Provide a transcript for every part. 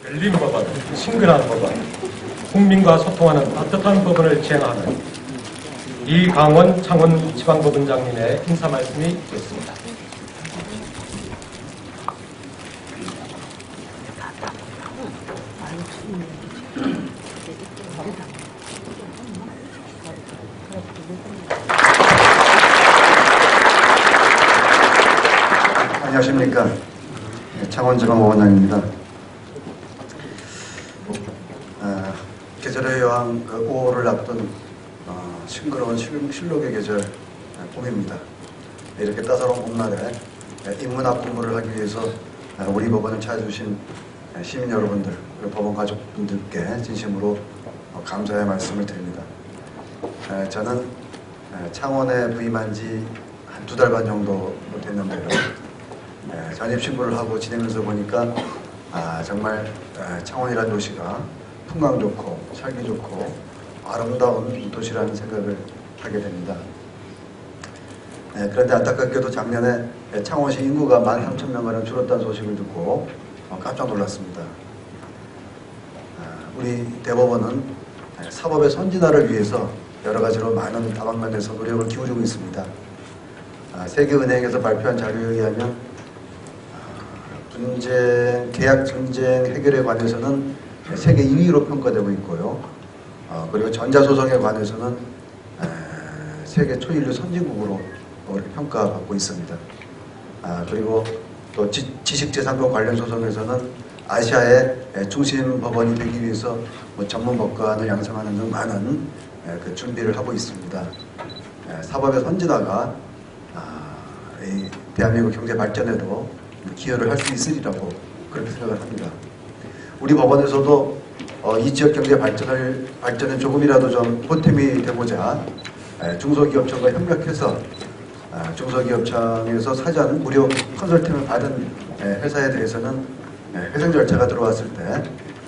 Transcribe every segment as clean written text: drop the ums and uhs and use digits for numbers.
열린 법원, 친근한 법원, 국민과 소통하는 따뜻한 법원을 지향하는 이강원 창원지방법원장님의 인사 말씀이 있겠습니다. 안녕하십니까. 창원지방법원장입니다. 계절의 여왕 5호를 앞둔 싱그러운 실록의 계절 봄입니다. 이렇게 따사로운 봄날에 인문학 공부를 하기 위해서 우리 법원을 찾아주신 시민 여러분들 그리고 법원 가족분들께 진심으로 감사의 말씀을 드립니다. 저는 창원에 부임한 지 한 2달 반 정도 됐는데요. 전입신고를 하고 지내면서 보니까 정말 창원이라는 도시가 풍광 좋고 살기 좋고 아름다운 도시라는 생각을 하게 됩니다. 그런데 안타깝게도 작년에 창원시 인구가 13,000명가량 줄었다는 소식을 듣고 깜짝 놀랐습니다. 우리 대법원은 사법의 선진화를 위해서 여러 가지로 많은 다방면에서 노력을 기울이고 있습니다. 세계은행에서 발표한 자료에 의하면 계약 전쟁 해결에 관해서는 세계 2위로 평가되고 있고요. 그리고 전자소송에 관해서는 세계 초일류 선진국으로 그렇게 평가받고 있습니다. 그리고 또 지식재산권 관련 소송에서는 아시아의 중심 법원이 되기 위해서 전문 법관을 양성하는 등 많은 그 준비를 하고 있습니다. 사법의 선진화가 이 대한민국 경제 발전에도 기여를 할 수 있으리라고 그렇게 생각을 합니다. 우리 법원에서도 이 지역 경제 발전에 조금이라도 좀 보탬이 되고자 중소기업청과 협력해서 중소기업청에서 사전 무료 컨설팅을 받은 회사에 대해서는 회생 절차가 들어왔을 때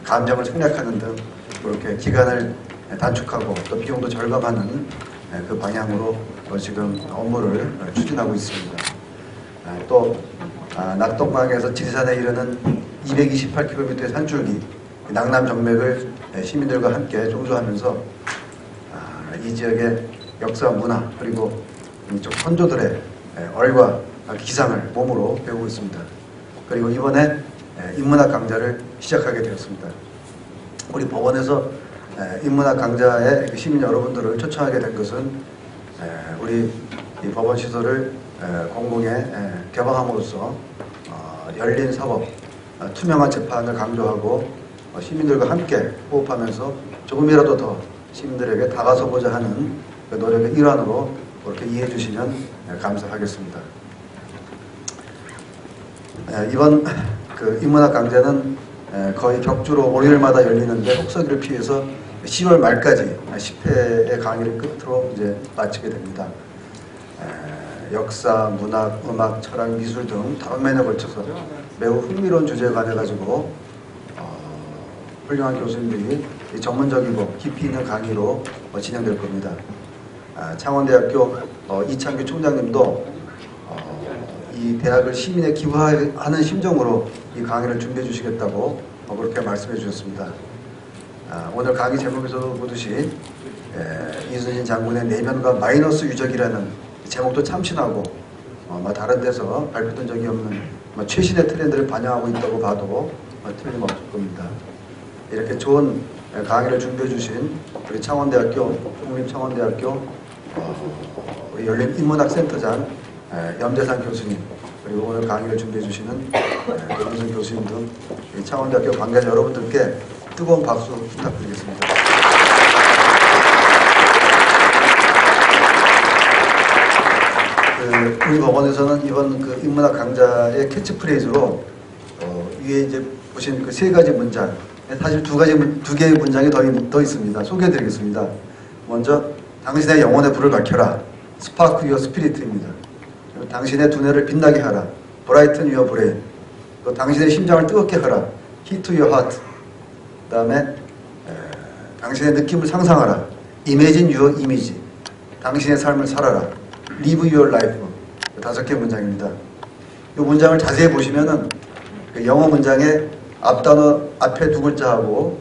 감정을 생략하는 등 그렇게 기간을 단축하고 또 비용도 절감하는 그 방향으로 지금 업무를 추진하고 있습니다. 또 낙동강에서 지리산에 이르는 228km의 산줄기 낙남 정맥을 시민들과 함께 종주하면서 이 지역의 역사, 문화 그리고 이쪽 선조들의 얼과 기상을 몸으로 배우고 있습니다. 그리고 이번에 인문학 강좌를 시작하게 되었습니다. 우리 법원에서 인문학 강좌에 시민 여러분들을 초청하게 된 것은 우리 이 법원 시설을 공공에 개방함으로써 열린 사법, 투명한 재판을 강조하고 시민들과 함께 호흡하면서 조금이라도 더 시민들에게 다가서고자 하는 그 노력의 일환으로 그렇게 이해해 주시면 감사하겠습니다. 이번 그 인문학 강좌는 거의 격주로 월요일마다 열리는데 혹서기를 피해서 10월 말까지 10회의 강의를 끝으로 이제 마치게 됩니다. 역사, 문학, 음악, 철학, 미술 등 다방면에 걸쳐서 매우 흥미로운 주제에 관해 가지고 훌륭한 교수님들이 전문적이고 깊이 있는 강의로 진행될 겁니다. 창원대학교 이창규 총장님도 이 대학을 시민에 기부하는 심정으로 이 강의를 준비해 주시겠다고 그렇게 말씀해 주셨습니다. 오늘 강의 제목에서도 보듯이 이순신 장군의 내면과 마이너스 유적이라는 제목도 참신하고 다른 데서 발표된 적이 없는 최신의 트렌드를 반영하고 있다고 봐도 틀림없을 겁니다. 이렇게 좋은 강의를 준비해 주신 우리 창원대학교, 국립창원대학교 우리 열린인문학센터장 염재산 교수님 그리고 오늘 강의를 준비해 주시는 노무선 교수님 등 창원대학교 관계자 여러분들께 뜨거운 박수 부탁드리겠습니다. 우리 법원에서는 이번 그 인문학 강좌의 캐치프레이즈로 위에 이제 보신 그 3가지 문장, 사실 2개의 문장이 더 있습니다. 소개해드리겠습니다. 먼저 당신의 영혼의 불을 밝혀라. 스파크 유어 스피릿입니다. 당신의 두뇌를 빛나게 하라. 브라이튼 유어 브레인. 또 당신의 심장을 뜨겁게 하라. 히트 유어 하트. 그 다음에 당신의 느낌을 상상하라. 이매진 유어 이미지. 당신의 삶을 살아라. Live your life. 5개 문장입니다. 이 문장을 자세히 보시면은 그 영어 문장에 앞단어 앞에 두 글자하고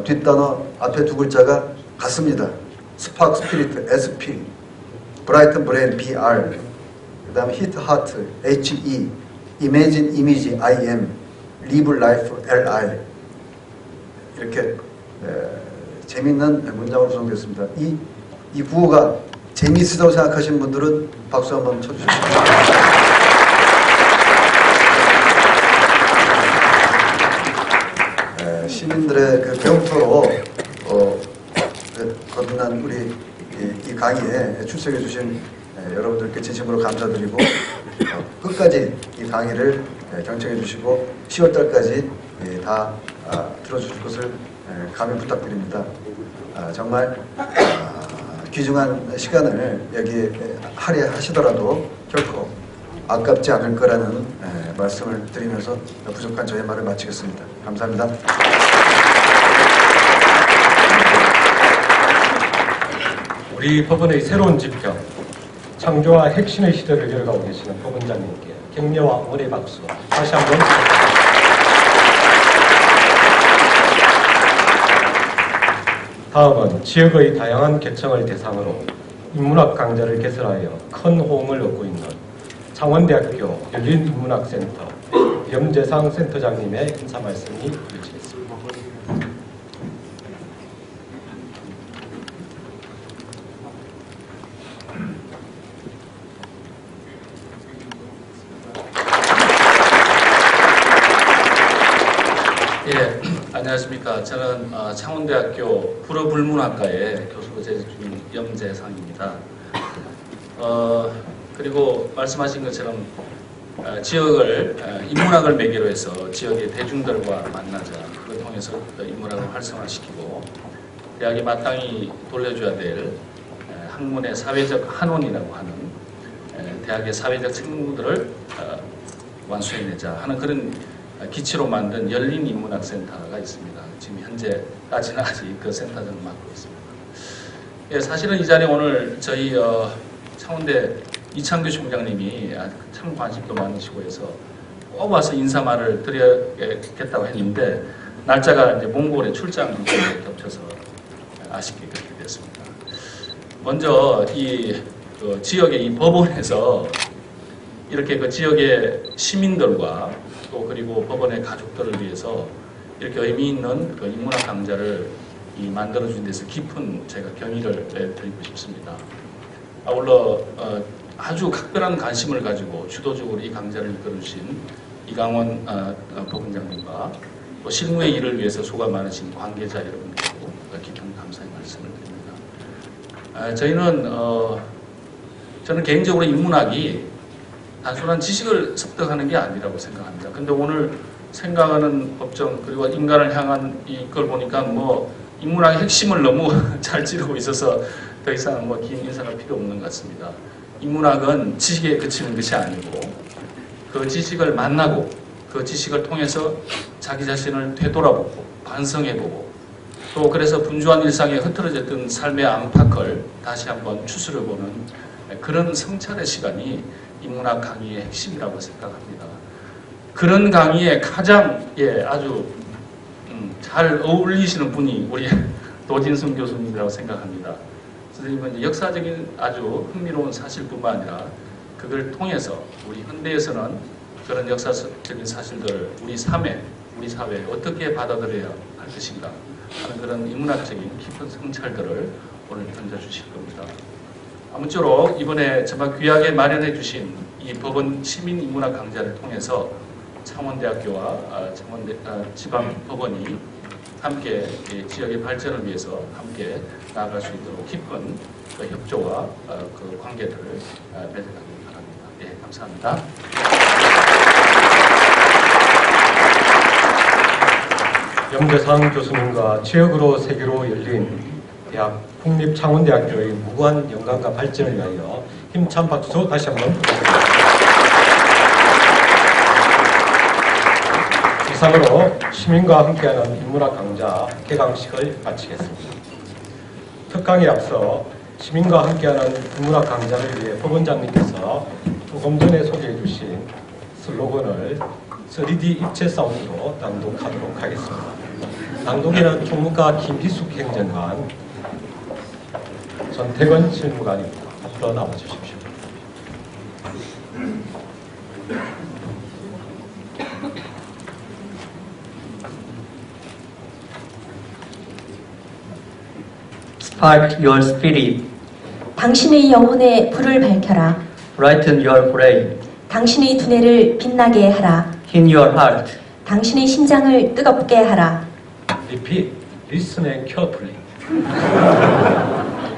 뒷단어 앞에 두 글자가 같습니다. 스파크 스피리트 SP, 브라이튼 브레인 BR, 그 다음에 히트 하트 HE, 이매진 이미지 IM, 리브 라이프 LI 이렇게 재미있는 문장으로 구성되었습니다. 이 구호가 재미있다고 생각하시는 분들은 박수 한번 쳐주십시오. 시민들의 그 병토로 거듭난 우리 이 강의에 출석해 주신 여러분들께 진심으로 감사드리고 끝까지 이 강의를 경청해 주시고 10월 달까지 다 들어주실 것을 감히 부탁드립니다. 정말 귀중한 시간을 여기에 할애하시더라도 결코 아깝지 않을 거라는 말씀을 드리면서 부족한 저의 말을 마치겠습니다. 감사합니다. 우리 법원의 새로운 지평, 창조와 혁신의 시대를 열어가고 계시는 법원장님께 격려와 응원의 박수 다시 한번 다음은 지역의 다양한 계층을 대상으로 인문학 강좌를 개설하여 큰 호응을 얻고 있는 창원대학교 열린인문학센터 염재상 센터장님의 인사 말씀이 이어지겠습니다. 예, 안녕하십니까. 저는 창원대학교 불어불문학과의 교수로 재직 중인 염재상입니다. 그리고 말씀하신 것처럼 지역을 인문학을 매개로 해서 지역의 대중들과 만나자. 그걸 통해서 인문학을 활성화시키고 대학이 마땅히 돌려줘야 될 학문의 사회적 한원이라고 하는 대학의 사회적 책무들을 완수해내자 하는 그런 기치로 만든 열린 인문학센터가 있습니다. 지금 현재까지는 아직 그 센터장을 맡고 있습니다. 예, 사실은 이 자리에 오늘 저희 창원대 이창규 총장님이 참 관심도 많으시고 해서 꼭 와서 인사말을 드려야겠다고 했는데 날짜가 이제 몽골에 출장이 겹쳐서 아쉽게 그렇게 됐습니다. 먼저 이 지역의 이 법원에서 이렇게 그 지역의 시민들과 또 그리고 법원의 가족들을 위해서 이렇게 의미 있는 그 인문학 강좌를 만들어준 데서 깊은 제가 경의를 드리고 싶습니다. 아울러 아주 각별한 관심을 가지고 주도적으로 이 강좌를 이끌어주신 이강원 법원장님과 또 실무의 일을 위해서 수고가 많으신 관계자 여러분들도 깊은 감사의 말씀을 드립니다. 저는 개인적으로 인문학이 단순한 지식을 습득하는 게 아니라고 생각합니다. 근데 오늘 생각하는 법정 그리고 인간을 향한 이걸 보니까 뭐 인문학의 핵심을 너무 잘 찌르고 있어서 더 이상 뭐 긴 인사가 필요 없는 것 같습니다. 인문학은 지식에 그치는 것이 아니고 그 지식을 만나고 그 지식을 통해서 자기 자신을 되돌아보고 반성해보고 또 그래서 분주한 일상에 흐트러졌던 삶의 안팎을 다시 한번 추스려보는 그런 성찰의 시간이 인문학 강의의 핵심이라고 생각합니다. 그런 강의에 가장 아주 잘 어울리시는 분이 우리 노진승 교수님이라고 생각합니다. 선생님은 역사적인 아주 흥미로운 사실뿐만 아니라 그걸 통해서 우리 현대에서는 그런 역사적인 사실들을 우리 사회에 어떻게 받아들여야 할 것인가 하는 그런 인문학적인 깊은 성찰들을 오늘 던져주실 겁니다. 아무쪼록 이번에 정말 귀하게 마련해 주신 이 법원 시민인문학 강좌를 통해서 창원대학교와 지방법원이 함께 지역의 발전을 위해서 함께 나아갈 수 있도록 깊은 그 협조와 그 관계들을 맺어가길 바랍니다. 예, 감사합니다. 염재상 교수님과 지역으로 세계로 열린 대학 국립창원대학교의 무궁한 영광과 발전을 위하여 힘찬 박수 다시 한번 부탁드립니다. 이상으로 시민과 함께하는 인문학 강좌 개강식을 마치겠습니다. 특강에 앞서 시민과 함께하는 인문학 강좌를 위해 법원장님께서 조금 전에 소개해 주신 슬로건을 3D 입체 사운드로 낭독하도록 하겠습니다. 낭독에는 총무과 김기숙 행정관, 전태건 실무관입니다. 앞으로 나와주십시오. Spark your spirit, 당신의 영혼에 불을 밝혀라. brighten your brain, 당신의 두뇌를 빛나게 하라. in your heart, 당신의 심장을 뜨겁게 하라. Repeat, listen and carefully.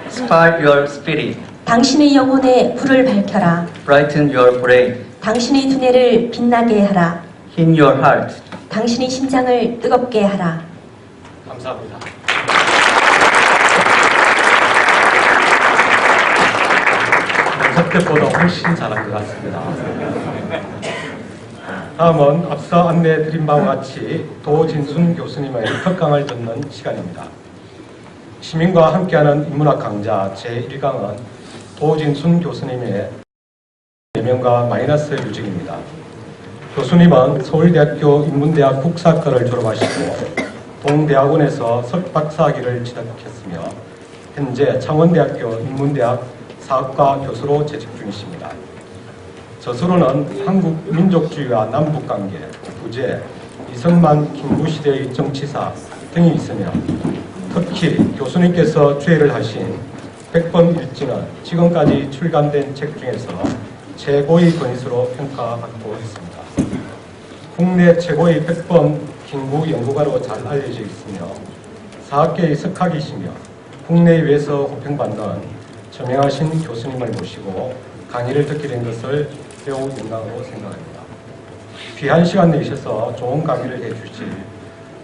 spark your spirit, 당신의 영혼에 불을 밝혀라. brighten your brain, 당신의 두뇌를 빛나게 하라. in your heart. 당신의 심장을 뜨겁게 하라. 감사합니다. 연습 때보다 훨씬 잘한 것 같습니다. 다음은 앞서 안내해드린 바와 같이 도진순 교수님의 특강을 듣는 시간입니다. 시민과 함께하는 인문학 강좌 제1강은 도진순 교수님의 예명과 마이너스 유직입니다. 교수님은 서울대학교 인문대학 국사과를 졸업하시고 동대학원에서 석박사학위를 취득했으며 현재 창원대학교 인문대학 사학과 교수로 재직 중이십니다. 저서로는 한국 민족주의와 남북관계, 부재, 이승만 김구시대의 정치사 등이 있으며 특히 교수님께서 주애를 하신 100번 일지는 지금까지 출간된 책 중에서 최고의 권위수로 평가받고 있습니다. 국내 최고의 100번 김구 연구가로 잘 알려져 있으며 사학계의 석학이시며 국내외에서 호평받는 저명하신 교수님을 모시고 강의를 듣게 된 것을 매우 영광으로 생각합니다. 귀한 시간 내주셔서 좋은 강의를 해주실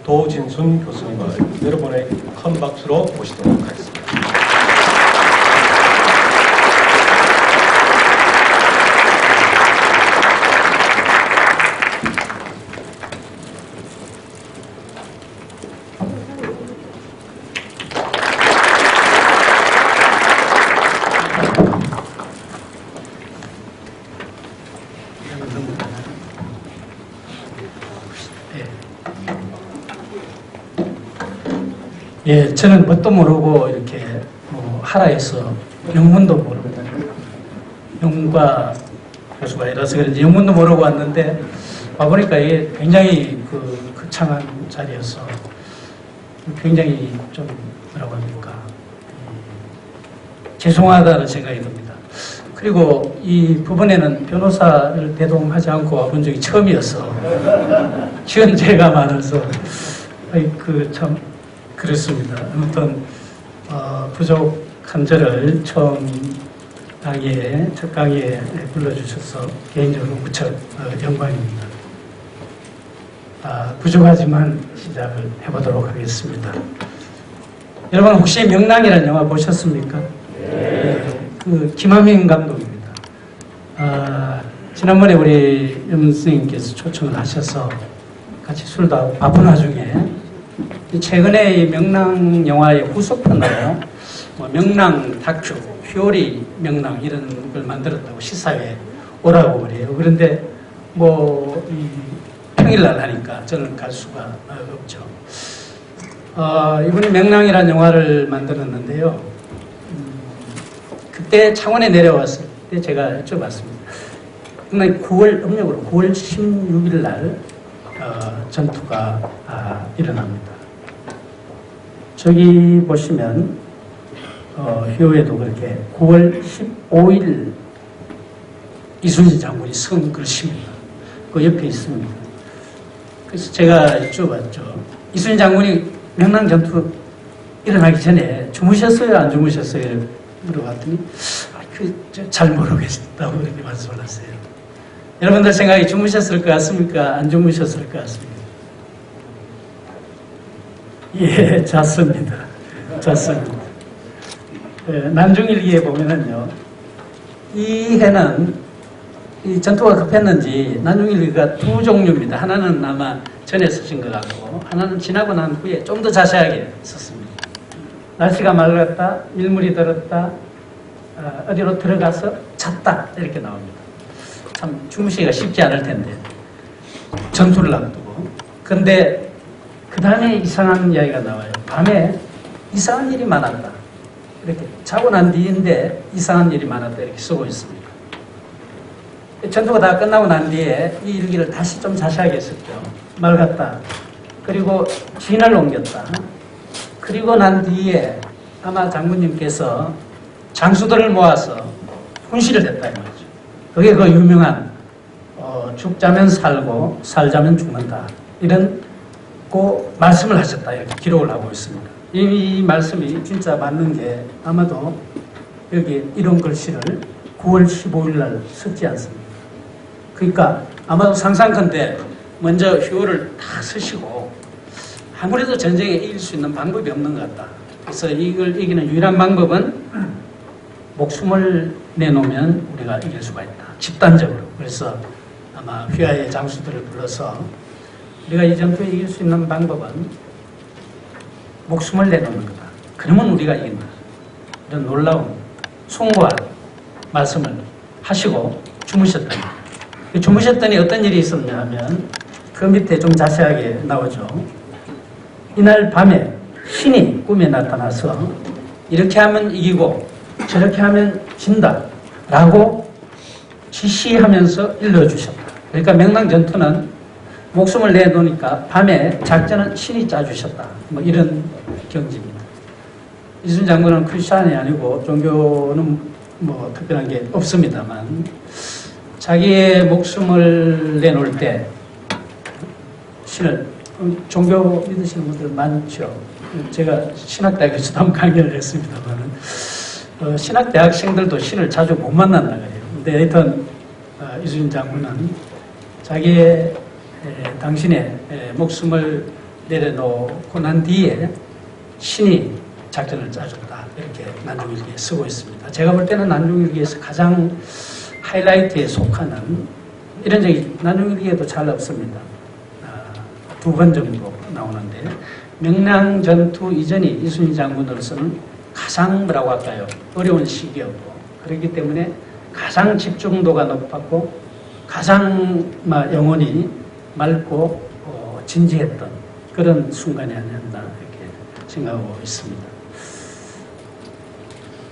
도진순 교수님을 여러분의 큰 박수로 모시도록 하겠습니다. 예, 저는 뭣도 모르고 이렇게 하라 해서 영문도 모르고 영문과 교수가 이라서 그런지 영문도 모르고 왔는데 와보니까 이게 굉장히 거창한 자리여서 굉장히 좀 뭐라고 합니까 죄송하다는 생각이 듭니다. 그리고 이 부분에는 변호사를 대동하지 않고 와본 적이 처음이어서 지원죄가 많아서 참 그렇습니다. 아무튼 부족한 저를 처음 강의에 첫 강의에 불러주셔서 개인적으로 무척 영광입니다. 부족하지만 시작을 해보도록 하겠습니다. 여러분 혹시 명랑이라는 영화 보셨습니까? 네. 그 김하민 감독입니다. 지난번에 우리 염 선생님께서 초청을 하셔서 같이 술도 하고 바쁜 와중에 최근에 이 명랑 영화의 후속편으로 명랑 다큐, 휘오리 명랑 이런 걸 만들었다고 시사회에 오라고 그래요. 그런데 이 평일날 하니까 저는 갈 수가 없죠. 이번에 명랑이라는 영화를 만들었는데요. 그때 창원에 내려왔을 때 제가 여쭤봤습니다. 음력으로 9월 16일 날 전투가 일어납니다. 저기 보시면 휴에도 그렇게 9월 15일 이순신 장군이 쓴 글씨입니다. 그 옆에 있습니다. 그래서 제가 여쭤봤죠. 이순신 장군이 명랑 전투 일어나기 전에 주무셨어요? 안 주무셨어요? 물어봤더니 잘 모르겠다고 그렇게 말씀을 하세요. 여러분들 생각에 주무셨을 것 같습니까? 안 주무셨을 것 같습니까? 예, 잤습니다. 난중일기에 보면은요, 이 해는 이 전투가 급했는지 난중일기가 두 종류입니다. 하나는 아마 전에 쓰신 것 같고, 하나는 지나고 난 후에 좀 더 자세하게 썼습니다. 날씨가 맑았다, 밀물이 들었다, 어디로 들어가서 잤다 이렇게 나옵니다. 참 주무시기가 쉽지 않을 텐데 전투를 앞두고. 근데 그 다음에 이상한 이야기가 나와요. 밤에 이상한 일이 많았다. 이렇게 자고 난 뒤인데 이상한 일이 많았다 이렇게 쓰고 있습니다. 전투가 다 끝나고 난 뒤에 이 일기를 다시 좀 자세하게 썼죠. 말 같다. 그리고 진을 옮겼다. 그리고 난 뒤에 아마 장군님께서 장수들을 모아서 훈시를 했다 이 말이죠. 그게 그 유명한 죽자면 살고 살자면 죽는다 이런 그 말씀을 하셨다 이렇게 기록을 하고 있습니다. 이 말씀이 진짜 맞는 게 아마도 여기 이런 글씨를 9월 15일 날 썼지 않습니까? 그러니까 아마도 상상컨대 먼저 휴호를 다 쓰시고 아무래도 전쟁에 이길 수 있는 방법이 없는 것 같다. 그래서 이걸 이기는 유일한 방법은 목숨을 내놓으면 우리가 이길 수가 있다. 집단적으로. 그래서 아마 휘하의 장수들을 불러서 우리가 이 전투에 이길 수 있는 방법은 목숨을 내놓는 거다. 그러면 우리가 이긴다. 이런 놀라운 숭고한 말씀을 하시고 주무셨다. 주무셨더니 어떤 일이 있었냐 하면 그 밑에 좀 자세하게 나오죠. 이날 밤에 신이 꿈에 나타나서 이렇게 하면 이기고 저렇게 하면 진다 라고 지시하면서 일러주셨다. 그러니까 명랑전투는 목숨을 내놓으니까 밤에 작전은 신이 짜주셨다. 뭐 이런 경지입니다. 이순 장군은 크리스찬이 아니고 종교는 뭐 특별한 게 없습니다만 자기의 목숨을 내놓을 때 신을 종교 믿으시는 분들 많죠. 제가 신학대학에서도 한번 강연을 했습니다만 신학대학생들도 신을 자주 못 만난다 그래요. 근데 하여튼 이순신 장군은 자기의 당신의 목숨을 내려놓고 난 뒤에 신이 작전을 짜줬다. 이렇게 난중일기에 쓰고 있습니다. 제가 볼 때는 난중일기에서 가장 하이라이트에 속하는 이런 적이 난중일기에도 잘 없습니다. 2번 정도 나오는데 명량전투 이전이 이순신 장군으로서는 가장 뭐라고 할까요? 어려운 시기였고 그렇기 때문에 가장 집중도가 높았고 가장 영혼이 맑고 진지했던 그런 순간이 아니었나 이렇게 생각하고 있습니다.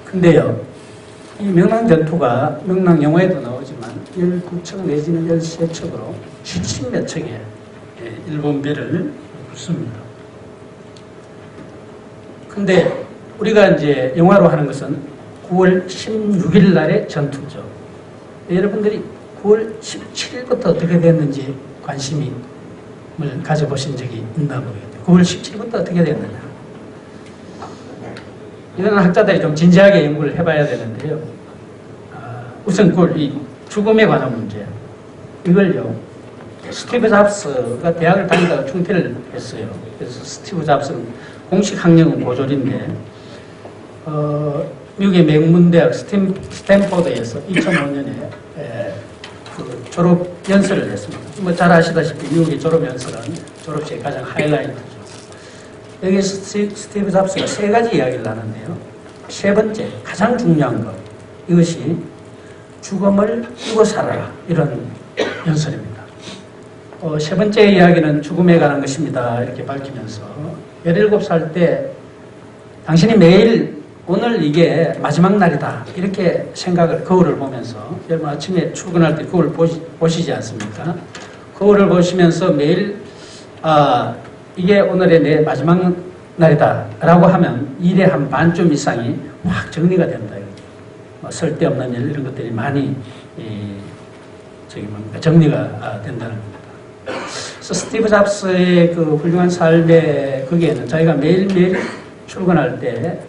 근데요, 이 명랑전투가 명랑 영화에도 나오지만 12척 내지는 13척으로 70몇 척의 일본 배를 붙습니다. 근데 우리가 이제 영화로 하는 것은 9월 16일 날의 전투죠. 여러분들이 9월 17일부터 어떻게 됐는지 관심을 가져보신 적이 있나 모르겠어요. 9월 17일부터 어떻게 됐느냐. 이런 학자들이 좀 진지하게 연구를 해봐야 되는데요. 우선 이 죽음에 관한 문제. 이걸요. 스티브 잡스가 대학을 다니다가 중퇴를 했어요. 그래서 스티브 잡스는 공식 학력은 고졸인데 미국의 명문대학 스탠포드에서 2005년에 그 졸업 연설을 했습니다. 뭐 잘 아시다시피 미국의 졸업 연설은 졸업식의 가장 하이라이트죠. 여기서 스티브 잡스가 3가지 이야기를 하는데요. 세 번째, 가장 중요한 것. 이것이 죽음을 이고 살아라. 이런 연설입니다. 세 번째 이야기는 죽음에 관한 것입니다. 이렇게 밝히면서 17살 때 당신이 매일 오늘 이게 마지막 날이다. 이렇게 생각을 거울을 보면서 여러분 아침에 출근할 때 거울 보시지 않습니까? 거울을 보시면서 매일 이게 오늘의 내 마지막 날이다 라고 하면 일의 한 반쯤 이상이 확 정리가 된다. 쓸데없는 일 이런 것들이 많이 정리가 된다는 겁니다. 그래서 스티브 잡스의 그 훌륭한 삶의 거기에는 자기가 매일매일 출근할 때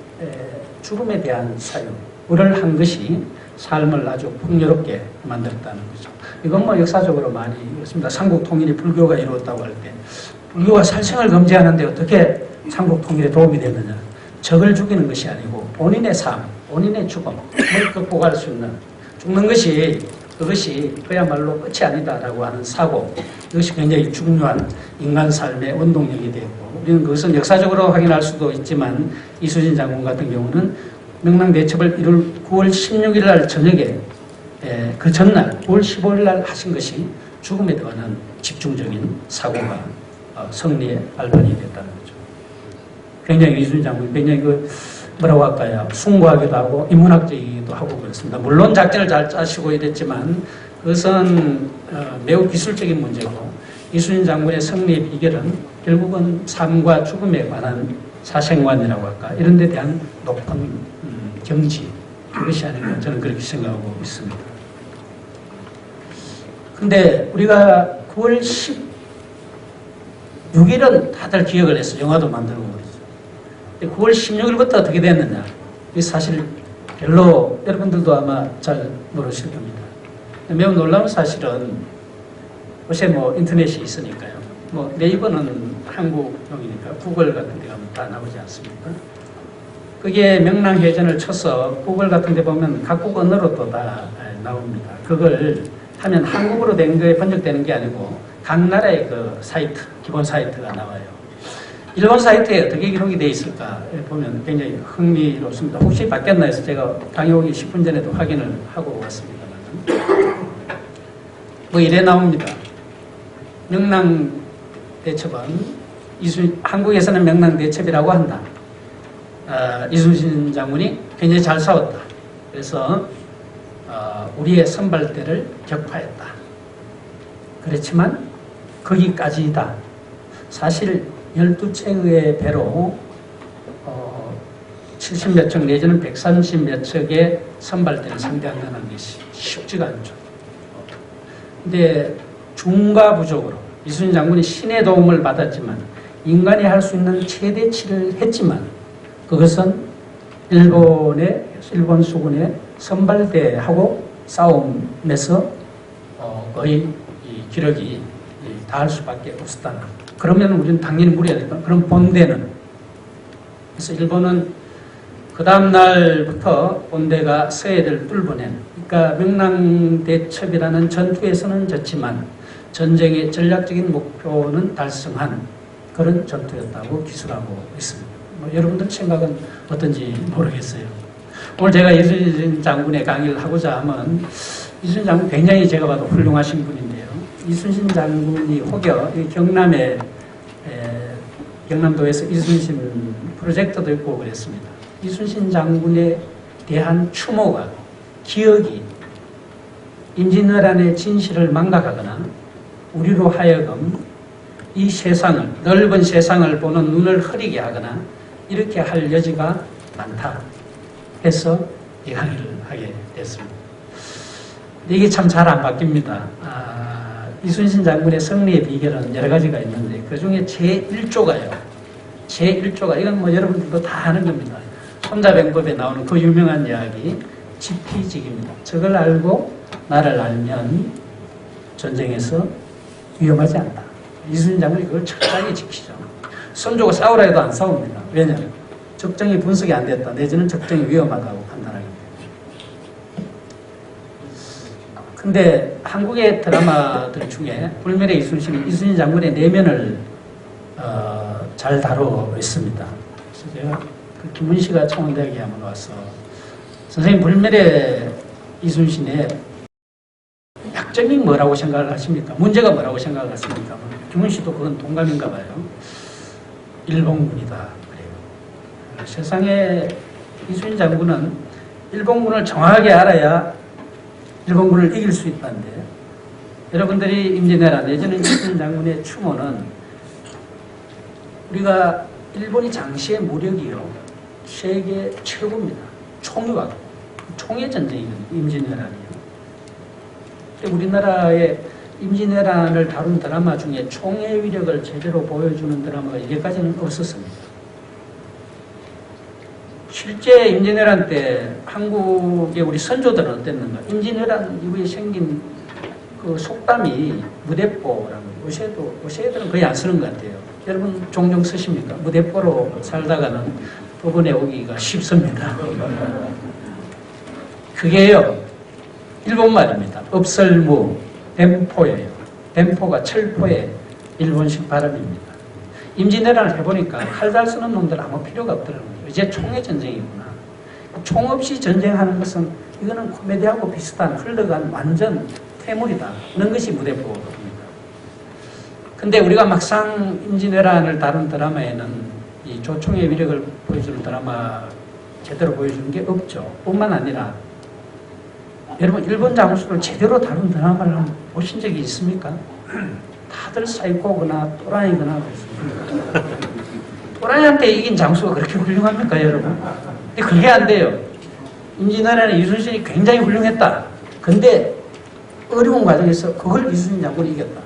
죽음에 대한 사유를 한 것이 삶을 아주 풍요롭게 만들었다는 거죠. 이건 뭐 역사적으로 많이 있습니다. 삼국 통일이 불교가 이루었다고 할 때 불교가 살생을 금지하는데 어떻게 삼국 통일에 도움이 되느냐. 적을 죽이는 것이 아니고 본인의 삶, 본인의 죽음을 극복할 수 있는 죽는 것이 그것이 그야말로 끝이 아니다라고 하는 사고, 이것이 굉장히 중요한 인간 삶의 원동력이 되고, 우리는 그것은 역사적으로 확인할 수도 있지만 이순신 장군 같은 경우는 명랑대첩을 이룰 9월 16일 날 저녁에 그 전날 9월 15일 날 하신 것이 죽음에 관한 집중적인 사고가 승리의 발판이 됐다는 거죠. 굉장히 이순신 장군이 굉장히 뭐라고 할까요? 숭고하기도 하고 인문학적이기도 하고 그렇습니다. 물론 작전을 잘 짜시고 이랬지만 그것은 매우 기술적인 문제고 이순신 장군의 승리의 비결은 결국은 삶과 죽음에 관한 사생관이라고 할까 이런 데 대한 높은 경지 그것이 아닌가 저는 그렇게 생각하고 있습니다. 근데 우리가 9월 16일은 다들 기억을 했어. 영화도 만들고 그랬죠. 9월 16일부터 어떻게 됐느냐. 이게 사실 별로 여러분들도 아마 잘 모르실 겁니다. 매우 놀라운 사실은 요새 뭐 인터넷이 있으니까요. 뭐 네이버는 한국용이니까 구글 같은 데 가면 다 나오지 않습니까? 그게 명랑해전을 쳐서 구글 같은 데 보면 각국 언어로도 다 나옵니다. 그걸 하면 한국어로 된 거에 번역되는 게 아니고 각 나라의 그 사이트, 기본 사이트가 나와요. 일본 사이트에 어떻게 기록이 되어 있을까 보면 굉장히 흥미롭습니다. 혹시 바뀌었나 해서 제가 강의 오기 10분 전에도 확인을 하고 왔습니다만 뭐 이래 나옵니다. 명랑대첩은 한국에서는 명랑대첩이라고 한다. 이순신 장군이 굉장히 잘 싸웠다. 그래서 우리의 선발대를 격파했다. 그렇지만 거기까지다. 사실 12척의 배로 70몇 척 내지는 130몇 척의 선발대를 상대한다는 것이 쉽지가 않죠. 근데 중과 부족으로 이순신 장군이 신의 도움을 받았지만 인간이 할 수 있는 최대치를 했지만 그것은 일본 수군의 선발대하고 싸움에서 거의 이 기력이 다할 수밖에 없었다. 그러면 우리는 당연히 무리해야 될까? 그럼 본대는 그래서 일본은 그 다음 날부터 본대가 서해를 뚫어낸 그러니까 명랑대첩이라는 전투에서는 졌지만 전쟁의 전략적인 목표는 달성한 그런 전투였다고 기술하고 있습니다. 뭐 여러분들 생각은 어떤지 모르겠어요. 오늘 제가 이순신 장군의 강의를 하고자 하면 이순신 장군 굉장히 제가 봐도 훌륭하신 분인데요. 이순신 장군이 혹여 경남도에서 이순신 프로젝트도 있고 그랬습니다. 이순신 장군에 대한 추모가 기억이 임진왜란의 진실을 망각하거나 우리로 하여금 이 세상을 넓은 세상을 보는 눈을 흐리게 하거나 이렇게 할 여지가 많다 해서 이 강의를 하게 됐습니다. 이게 참 잘 안 바뀝니다. 이순신 장군의 승리의 비결은 여러 가지가 있는데 그 중에 제1조가요. 제1조가 이건 뭐 여러분들도 다 아는 겁니다. 손자병법에 나오는 그 유명한 이야기 지피지기입니다. 저걸 알고 나를 알면 전쟁에서 위험하지 않다. 이순신 장군이 그걸 철저하게 지키죠. 손주고 싸우라 해도 안 싸웁니다. 왜냐하면 적정이 분석이 안 됐다. 내지는 적정이 위험하다고 판단하기 때문에. 근데 한국의 드라마들 중에 불멸의 이순신이 이순신 장군의 내면을 잘 다루고 있습니다. 그래서 제가 그 김문시가 창원대학에 한번 와서 선생님 불멸의 이순신의 약점이 뭐라고 생각을 하십니까? 문제가 뭐라고 생각을 하십니까? 김문시도 그건 동감인가 봐요. 일본군이다. 그래요. 세상에 이순신 장군은 일본군을 정확하게 알아야 일본군을 이길 수 있다는데 여러분들이 임진왜란 내지는 이순신 장군의 추모는 우리가 일본이 당시의 무력이요 세계 최고입니다. 총위하고 총의 전쟁이거든요. 임진왜란이요. 우리나라의 임진왜란을 다룬 드라마 중에 총의 위력을 제대로 보여주는 드라마가 이제까지는 없었습니다. 실제 임진왜란 때 한국의 우리 선조들은 어땠는가? 임진왜란 이후에 생긴 그 속담이 무대뽀라고 요새들은 거의 안 쓰는 것 같아요. 여러분 종종 쓰십니까? 무대뽀로 살다가는 법원에 오기가 쉽습니다. 그게요 일본말입니다. 업설무 댐포예요. 댐포가 철포의 일본식 발음입니다. 임진왜란을 해보니까 칼 잘 쓰는 놈들 아무 필요가 없더라고요. 이제 총의 전쟁이구나. 총 없이 전쟁하는 것은 이거는 코미디하고 비슷한 흘러간 완전 폐물이다는 것이 무대포입니다. 근데 우리가 막상 임진왜란을 다룬 드라마에는 이 조총의 위력을 보여주는 드라마 제대로 보여주는 게 없죠. 뿐만 아니라 여러분 일본 장수를 제대로 다룬 드라마를 한번 보신 적이 있습니까? 다들 사이코거나 또라이거나 그렇습니다. 또라이한테 이긴 장수가 그렇게 훌륭합니까 여러분? 근데 그게 안 돼요. 임진왜란에 이순신이 굉장히 훌륭했다. 근데 어려운 과정에서 그걸 이순신 장군이 이겼다.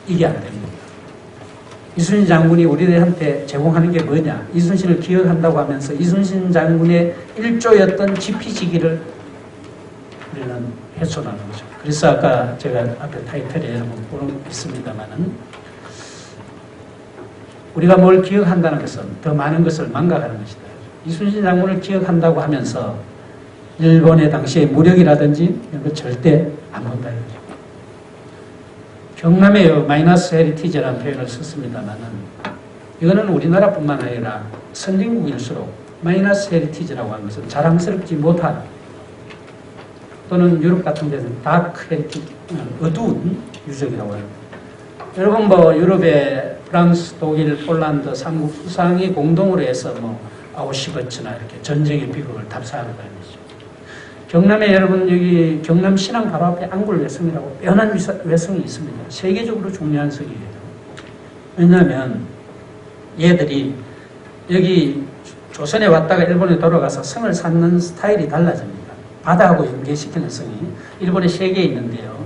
이게 안 됩니다. 이순신 장군이 우리들한테 제공하는 게 뭐냐? 이순신을 기억한다고 하면서 이순신 장군의 일조였던 지피지기를 우리는 훼손하는 거죠. 그래서 아까 제가 앞에 타이틀에 여러분 보는 있습니다만은 우리가 뭘 기억한다는 것은 더 많은 것을 망각하는 것이다. 이순신 장군을 기억한다고 하면서 일본의 당시의 무력이라든지 이런 거 절대 안 본다. 경남의 마이너스 헤리티지라는 표현을 썼습니다만은 이거는 우리나라뿐만 아니라 선진국일수록 마이너스 헤리티지라고 하는 것은 자랑스럽지 못한 또는 유럽 같은 데는 다크 헤리티지, 어두운 유적이라고 합니다. 여러분 뭐 유럽의 프랑스, 독일, 폴란드 3국 수상이 공동으로 해서 뭐 아우슈비츠나 이렇게 전쟁의 비극을 답사하는 거 아니죠. 경남에 여러분 여기 경남 신항 바로 앞에 앙골 외성이라고 뼈난 외성이 있습니다. 세계적으로 중요한 성이에요. 왜냐하면 얘들이 여기 조선에 왔다가 일본에 돌아가서 성을 쌓는 스타일이 달라집니다. 바다하고 연계시키는 성이 일본에 3개 있는데요.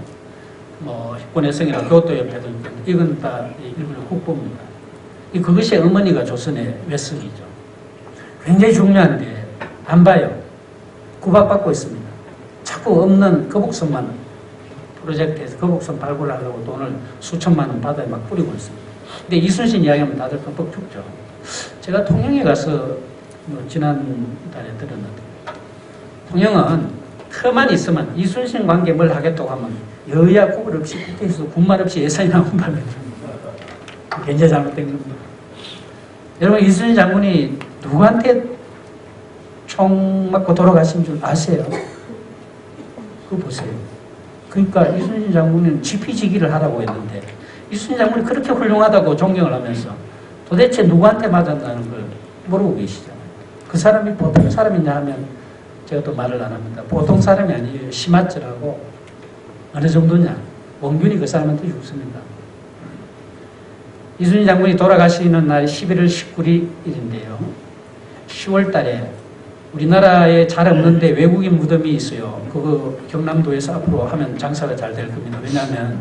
뭐 일본의 성이나 교토 옆에도 있고 이건 다 일본의 국보입니다. 그것이 어머니가 조선의 외성이죠. 굉장히 중요한데 안 봐요. 구박받고 있습니다. 자꾸 없는 거북선만 프로젝트에서 거북선 발굴하려고 돈을 수천만 원 바다에 막 뿌리고 있습니다. 근데 이순신 이야기하면 다들 흠뻑 죽죠. 제가 통영에 가서 뭐 지난달에 들었는데 통영은 터만 있으면 이순신 관계 뭘 하겠다고 하면 여야 구분 없이 국회에서 군말 없이 예산이 나온 바입니다. 굉장히 잘못된 겁니다. 여러분 이순신 장군이 누구한테 총 맞고 돌아가신 줄 아세요? 그거 보세요. 그러니까 이순신 장군은 지피지기를 하라고 했는데 이순신 장군이 그렇게 훌륭하다고 존경을 하면서 도대체 누구한테 맞았다는 걸 모르고 계시잖아요. 그 사람이 보통 사람이냐 하면 제가 또 말을 안 합니다. 보통 사람이 아니에요. 시마츠라고 어느 정도냐. 원균이 그 사람한테 죽습니다. 이순신 장군이 돌아가시는 날이 11월 19일인데요. 10월 달에 우리나라에 잘 없는데 외국인 무덤이 있어요. 그거 경남도에서 앞으로 하면 장사가 잘 될 겁니다. 왜냐하면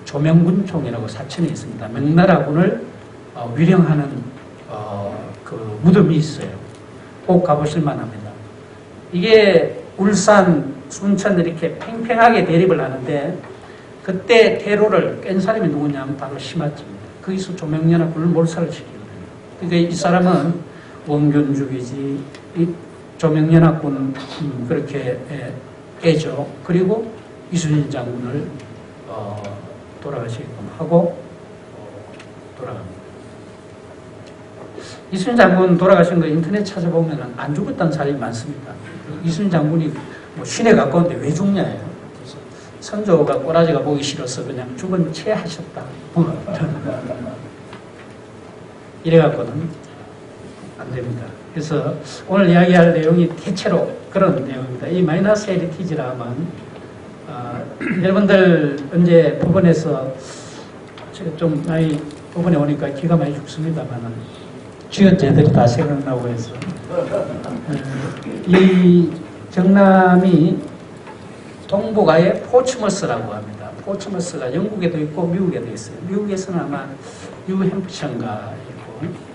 조명군총이라고 사천에 있습니다. 명나라군을 위령하는 그 무덤이 있어요. 꼭 가보실 만합니다. 이게 울산, 순천 이렇게 팽팽하게 대립을 하는데 그때 테러를 깬 사람이 누구냐면 바로 시마츠입니다. 거기서 조명연합군을 몰살을 시키거든요. 그러니까 이 사람은 원균 죽이지 조명연합군 그렇게 깨죠. 그리고 이순신 장군을 돌아가시게끔 하고 돌아갑니다. 이순신 장군 돌아가신 거 인터넷 찾아보면 안 죽었다는 사람이 많습니다. 이순신 장군이 뭐 신에 가까운데 왜 죽냐예요. 그래서 선조가 꼬라지가 보기 싫어서 그냥 죽은 채 하셨다. 이래갖고는 안 됩니다. 그래서 오늘 이야기할 내용이 대체로 그런 내용입니다. 이 마이너스 헤리티지라 하면 여러분들 언제 법원에서 제가 좀 나이 법원에 오니까 기가 많이 죽습니다만은 쥐어째들이 다 생각나고 해서 이 정남이 동북아의 포츠머스라고 합니다. 포츠머스가 영국에도 있고 미국에도 있어요. 미국에서는 아마 뉴햄프셔인가 있고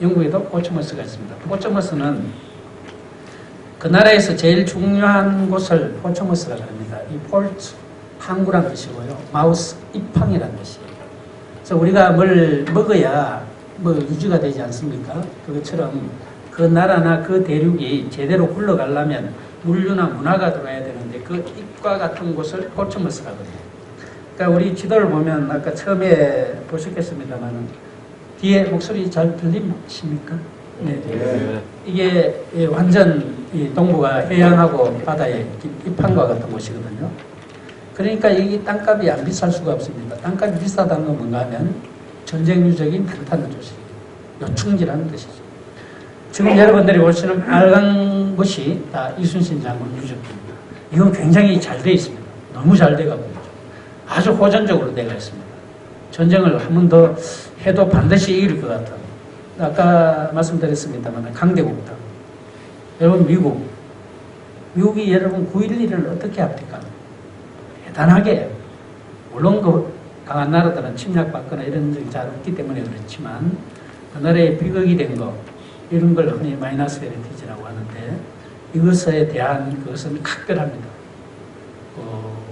영국에도 포츠머스가 있습니다. 포츠머스는 그 나라에서 제일 중요한 곳을 포츠머스가 합니다. 이 폴트 항구란 뜻이고요. 마우스 입항이라는 뜻이에요. 그래서 우리가 뭘 먹어야 뭐 유지가 되지 않습니까? 그것처럼 그 나라나 그 대륙이 제대로 굴러가려면 물류나 문화가 들어야 되는데 그 입과 같은 곳을 포츠머스라고 해요. 그러니까 우리 지도를 보면 아까 처음에 보셨겠습니다만은 뒤에 목소리 잘 들리십니까? 네. 이게 완전 이 동북아 해양하고 바다의 입항과 같은 곳이거든요. 그러니까 이 땅값이 안 비쌀 수가 없습니다. 땅값이 비싸다는 건 뭔가 하면 전쟁 유적이 많다는 뜻이에요. 요충지라는 뜻이죠. 지금 여러분들이 보시는 빨간 것이 다 이순신 장군 유적입니다. 이건 굉장히 잘 되어 있습니다. 너무 잘 돼가고 있죠. 아주 호전적으로 되어 있습니다. 전쟁을 한 번 더 해도 반드시 이길 것 같아요. 아까 말씀드렸습니다만 강대국다. 여러분 미국이 여러분 9.11을 어떻게 합니까? 대단하게 물론 그 강한 나라들은 침략받거나 이런 적이 잘 없기 때문에 그렇지만 그 나라의 비극이 된 거 이런 걸 흔히 마이너스 헤리티지라고 하는데 이것에 대한 그것은 각별합니다.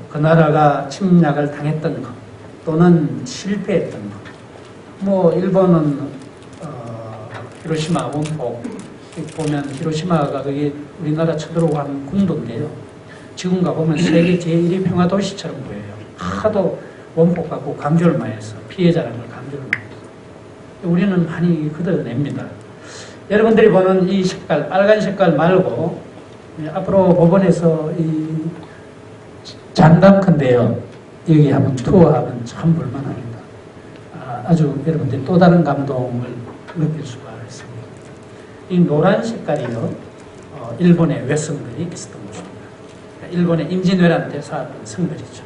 그 나라가 침략을 당했던 것 또는 실패했던 것. 뭐 일본은 히로시마 원폭 보면 히로시마가 그게 우리나라 쳐들어오고 하는 군도인데요. 지금 가보면 세계 제1위 평화도시처럼 보여요. 하도 원폭 갖고 강조를 많이 해서 피해자라는 걸 강조를 많이 해서 우리는 많이 걷어냅니다. 여러분들이 보는 이 색깔, 빨간 색깔 말고 앞으로 법원에서 이 장담컨대요. 여기 한번 투어하면 참 볼만합니다. 아주 여러분들이 또 다른 감동을 느낄 수가 있습니다. 이 노란 색깔이요. 일본의 외성들이 있었던 곳입니다. 일본의 임진왜란 때 쌓았던 성들이죠.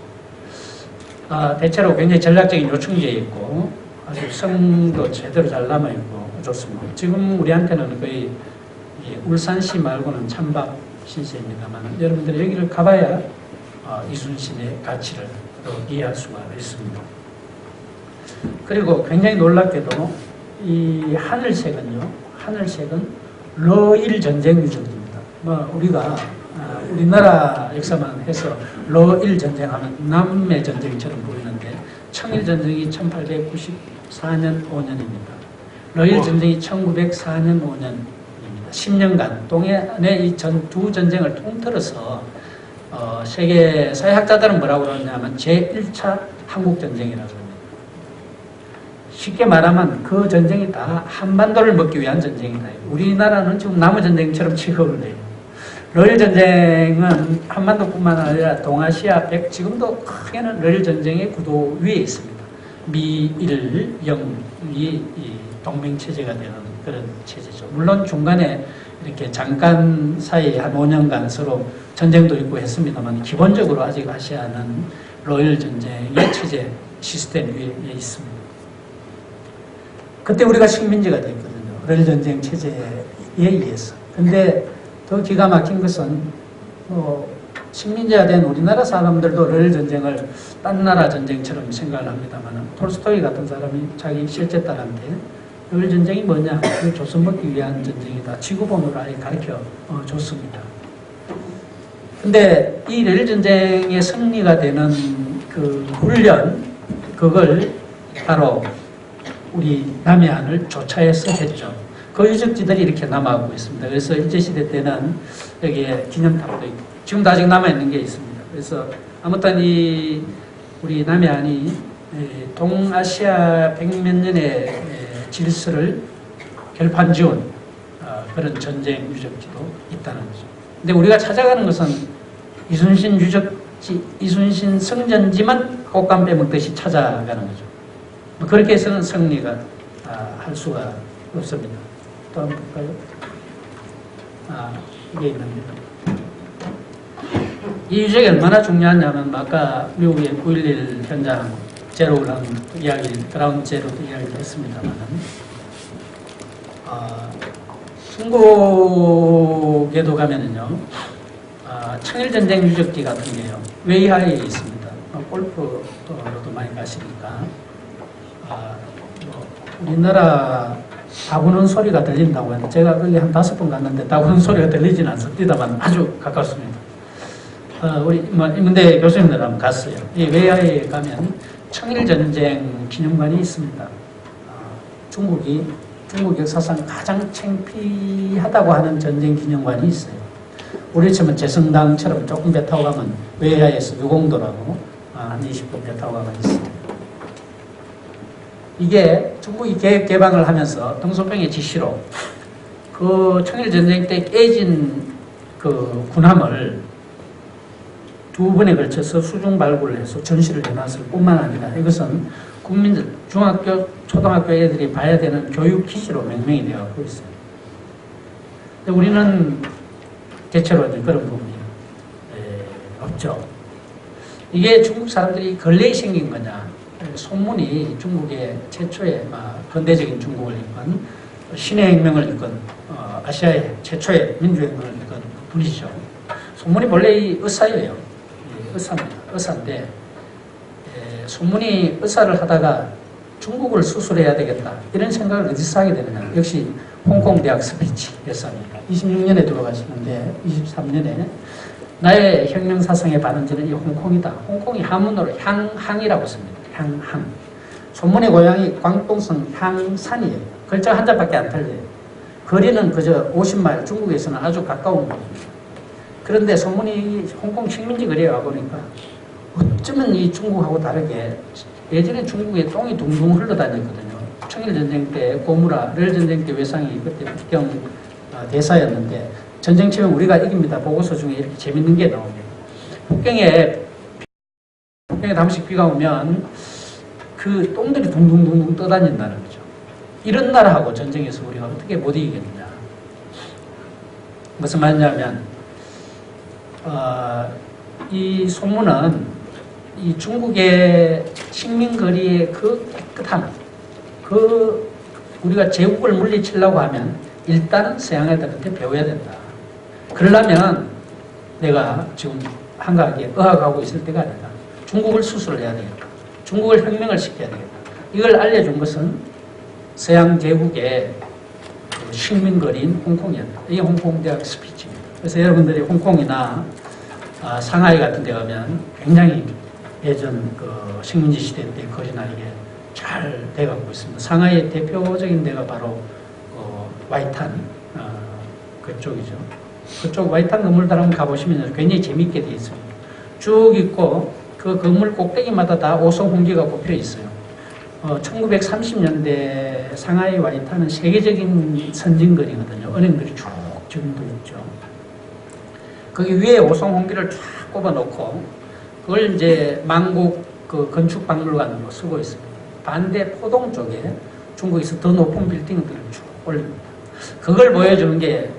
대체로 굉장히 전략적인 요충지에 있고 아주 성도 제대로 잘 남아있고 좋습니다. 지금 우리한테는 거의 울산시 말고는 찬밥 신세입니다만 여러분들이 여기를 가봐야 이순신의 가치를 또 이해할 수가 있습니다. 그리고 굉장히 놀랍게도 이 하늘색은 러일 전쟁 유적입니다. 우리가 우리나라 역사만 해서 러일 전쟁하면 남의 전쟁처럼 보이는데 청일 전쟁이 1894년 5년입니다. 러일 전쟁이 1904년 5년입니다. 10년간 동해안의 이 두 전쟁을 통틀어서 세계 사회학자들은 뭐라고 그러냐면 제1차 한국전쟁이라고 합니다. 쉽게 말하면 그 전쟁이 다 한반도를 먹기 위한 전쟁이다. 우리나라는 지금 남우전쟁처럼 취급을 해요. 러일 전쟁은 한반도뿐만 아니라 동아시아 지금도 크게는 러일 전쟁의 구도 위에 있습니다. 미일 영이 동맹체제가 되는 그런 체제죠. 물론 중간에 이렇게 잠깐 사이 한 5년간 서로 전쟁도 있고 했습니다만 기본적으로 아직 아시아는 러일 전쟁의 체제 시스템 위에 있습니다. 그때 우리가 식민지가 됐거든요. 러일 전쟁 체제에 의해서. 근데 더 기가 막힌 것은 식민지가 된 우리나라 사람들도 러일 전쟁을 딴 나라 전쟁처럼 생각을 합니다만 톨스토이 같은 사람이 자기 실제 딸한테 러일 전쟁이 뭐냐? 그 조선 먹기 위한 전쟁이다. 지구본으로 아예 가르쳐 줬습니다. 근데 이 러일 전쟁의 승리가 되는 그 훈련, 그걸 바로 우리 남해안을 조차해서 했죠. 그 유적지들이 이렇게 남아가고 있습니다. 그래서 일제시대 때는 여기에 기념탑도 있고, 지금도 아직 남아있는 게 있습니다. 그래서 아무튼 우리 남해안이 동아시아 100몇 년의 질서를 결판 지은 그런 전쟁 유적지도 있다는 거죠. 근데 우리가 찾아가는 것은 이순신 유적지, 이순신 성전지만 꽃감 빼먹듯이 찾아가는 거죠. 그렇게 해서는 승리가 할 수가 없습니다. 또 한번 볼까요? 이게 있습니다. 이 유적이 얼마나 중요하냐면 아까 미국의 9.11 현장 제로라는 이야기, 그라운드 제로도 이야기를 했습니다만 중국에도 가면은요 청일전쟁 유적지 같은 게요 웨이하이에 있습니다. 골프로도 많이 가시니까 우리나라 다구는 소리가 들린다고 했는데 제가 거기 한 5번 갔는데 다구는 소리가 들리지는 않습니다만 아주 가깝습니다. 우리 인문대 교수님들 한번 갔어요. 이 웨이하이에 가면 청일전쟁 기념관이 있습니다. 중국 역사상 가장 창피하다고 하는 전쟁 기념관이 있어요. 우리 치면 재성당처럼 조금 배 타고 가면 웨이하이에서 유공도라고 한 20분 배 타고 가면 있어요. 이게 중국이 개방을 하면서 덩소병의 지시로 그 청일전쟁 때 깨진 그 군함을 두 번에 걸쳐서 수중 발굴을 해서 전시를 해놨을 뿐만 아니라 이것은 국민들, 중학교, 초등학교 애들이 봐야 되는 교육 기지로 명명이 되어가고 있어요. 근데 우리는 대체로 이제 그런 부분이 없죠. 이게 중국 사람들이 근래에 생긴 거냐? 소문이 중국의 최초의 근대적인 중국을 이끈 신의 혁명을 이끈 아시아의 최초의 민주혁명을 이끈 분이죠. 소문이 원래 이 의사예요. 의사입니다. 의사인데 소문이 의사를 하다가 중국을 수술해야 되겠다 이런 생각을 어디서 하게 되느냐? 역시 홍콩 대학 스피치 역사입니다. 26년에 들어가시는데 23년에 나의 혁명 사상의 발원지는 이 홍콩이다. 홍콩이 한문으로 향항이라고 씁니다. 향항. 소문의 고향이 광동성 향산이에요. 글자 한 자밖에 안 틀려요. 거리는 그저 50마일, 중국에서는 아주 가까운 곳입니다. 그런데 소문이 홍콩 식민지 거리에 와보니까 어쩌면 이 중국하고 다르게 예전에 중국에 똥이 둥둥 흘러다녔거든요. 청일전쟁 때 고무라, rel전쟁 때 외상이 그때 북경 대사였는데 전쟁 치면 우리가 이깁니다. 보고서 중에 이렇게 재밌는 게 나옵니다. 북경에 잠시 비가 오면 그 똥들이 둥둥둥둥 떠다닌다는 거죠. 이런 나라하고 전쟁에서 우리가 어떻게 못 이기겠느냐. 무슨 말이냐면 이 소문은 이 중국의 식민거리의 그 깨끗함, 우리가 제국을 물리치려고 하면 일단은 서양 애들한테 배워야 된다. 그러려면 내가 지금 한가하게 의학하고 있을 때가 아니라 중국을 수술을 해야 되겠다. 중국을 혁명을 시켜야 되겠다. 이걸 알려준 것은 서양 제국의 그 식민거리인 홍콩이었다. 이게 홍콩대학 스피치입니다. 그래서 여러분들이 홍콩이나 상하이 같은 데 가면 굉장히 예전 그 식민지 시대 때 거리나 이게 잘 돼가고 있습니다. 상하이의 대표적인 데가 바로 와이탄 그쪽이죠. 그쪽 와이탄 건물들 한번 가보시면 굉장히 재밌게 되어 있습니다. 쭉 있고 그 건물 꼭대기마다 다 오송홍기가 꼽혀 있어요. 1930년대 상하이 와이탄은 세계적인 선진거리거든요. 은행들이 쭉 지금도 있죠. 거기 위에 오송홍기를 쫙 꼽아놓고 그걸 이제 만국 그 건축박물관으로 쓰고 있습니다. 반대 포동 쪽에 중국에서 더 높은 빌딩들을 쭉 올립니다. 그걸 보여주는 게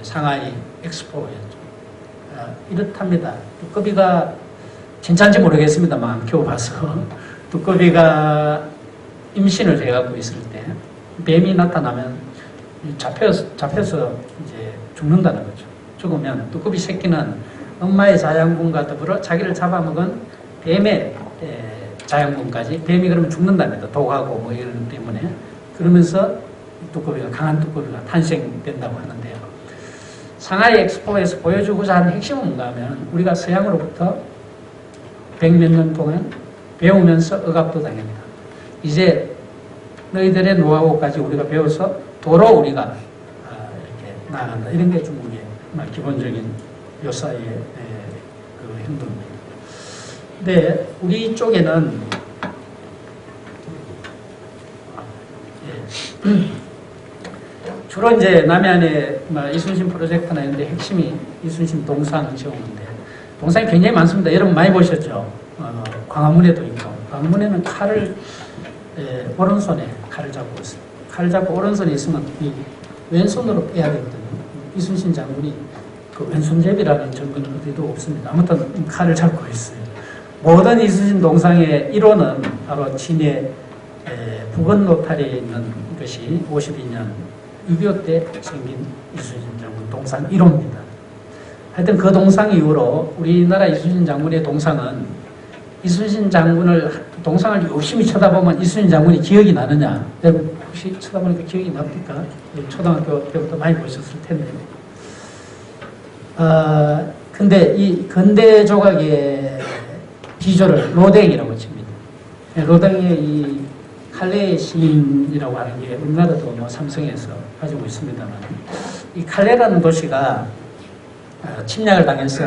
상하이 엑스포였죠. 이렇답니다. 두꺼비가 괜찮은지 모르겠습니다만 키워봐서 두꺼비가 임신을 해갖고 있을 때 뱀이 나타나면 잡혀서 이제 죽는다는 거죠. 죽으면 두꺼비 새끼는 엄마의 자양분과 더불어 자기를 잡아먹은 뱀의 자양분까지 뱀이 그러면 죽는답니다. 독하고 뭐 이런 때문에. 그러면서 두꺼비가 강한 두꺼비가 탄생된다고 하는데요. 상하이 엑스포에서 보여주고자 하는 핵심은 뭔가 하면 우리가 서양으로부터 100몇 년 동안 배우면서 억압도 당합니다. 이제 너희들의 노하우까지 우리가 배워서 도로 우리가 이렇게 나아간다. 이런 게 중국의 기본적인 요사의 그 행동입니다. 근데 우리 쪽에는 주로 이제 남해안에 이순신 프로젝트나 이런 데 핵심이 이순신 동상 지어오는데 동상이 굉장히 많습니다. 여러분 많이 보셨죠? 광화문에도 있고 광화문에는 칼을 오른손에 칼을 잡고 있어요. 칼을 잡고 오른손에 있으면 이 왼손으로 빼야 되거든요. 이순신 장군이 그 왼손잡이라는 정보는 어디도 없습니다. 아무튼 칼을 잡고 있어요. 모든 이순신 동상의 일원은 바로 진해 북원 노탈에 있는 것이 52년 6.25 때 생긴 이순신 장군 동상 1호입니다. 하여튼 그 동상 이후로 우리나라 이순신 장군의 동상은 이순신 장군을 동상을 열심히 쳐다보면 이순신 장군이 기억이 나느냐? 여러분 혹시 쳐다보니까 기억이 납니까? 초등학교 때부터 많이 보셨을 텐데. 근데 이 근대 조각의 기조를 로댕이라고 칩니다. 로댕의 이 칼레 시민이라고 하는 게 우리나라도 뭐 삼성에서 가지고 있습니다만 이 칼레라는 도시가 침략을 당해서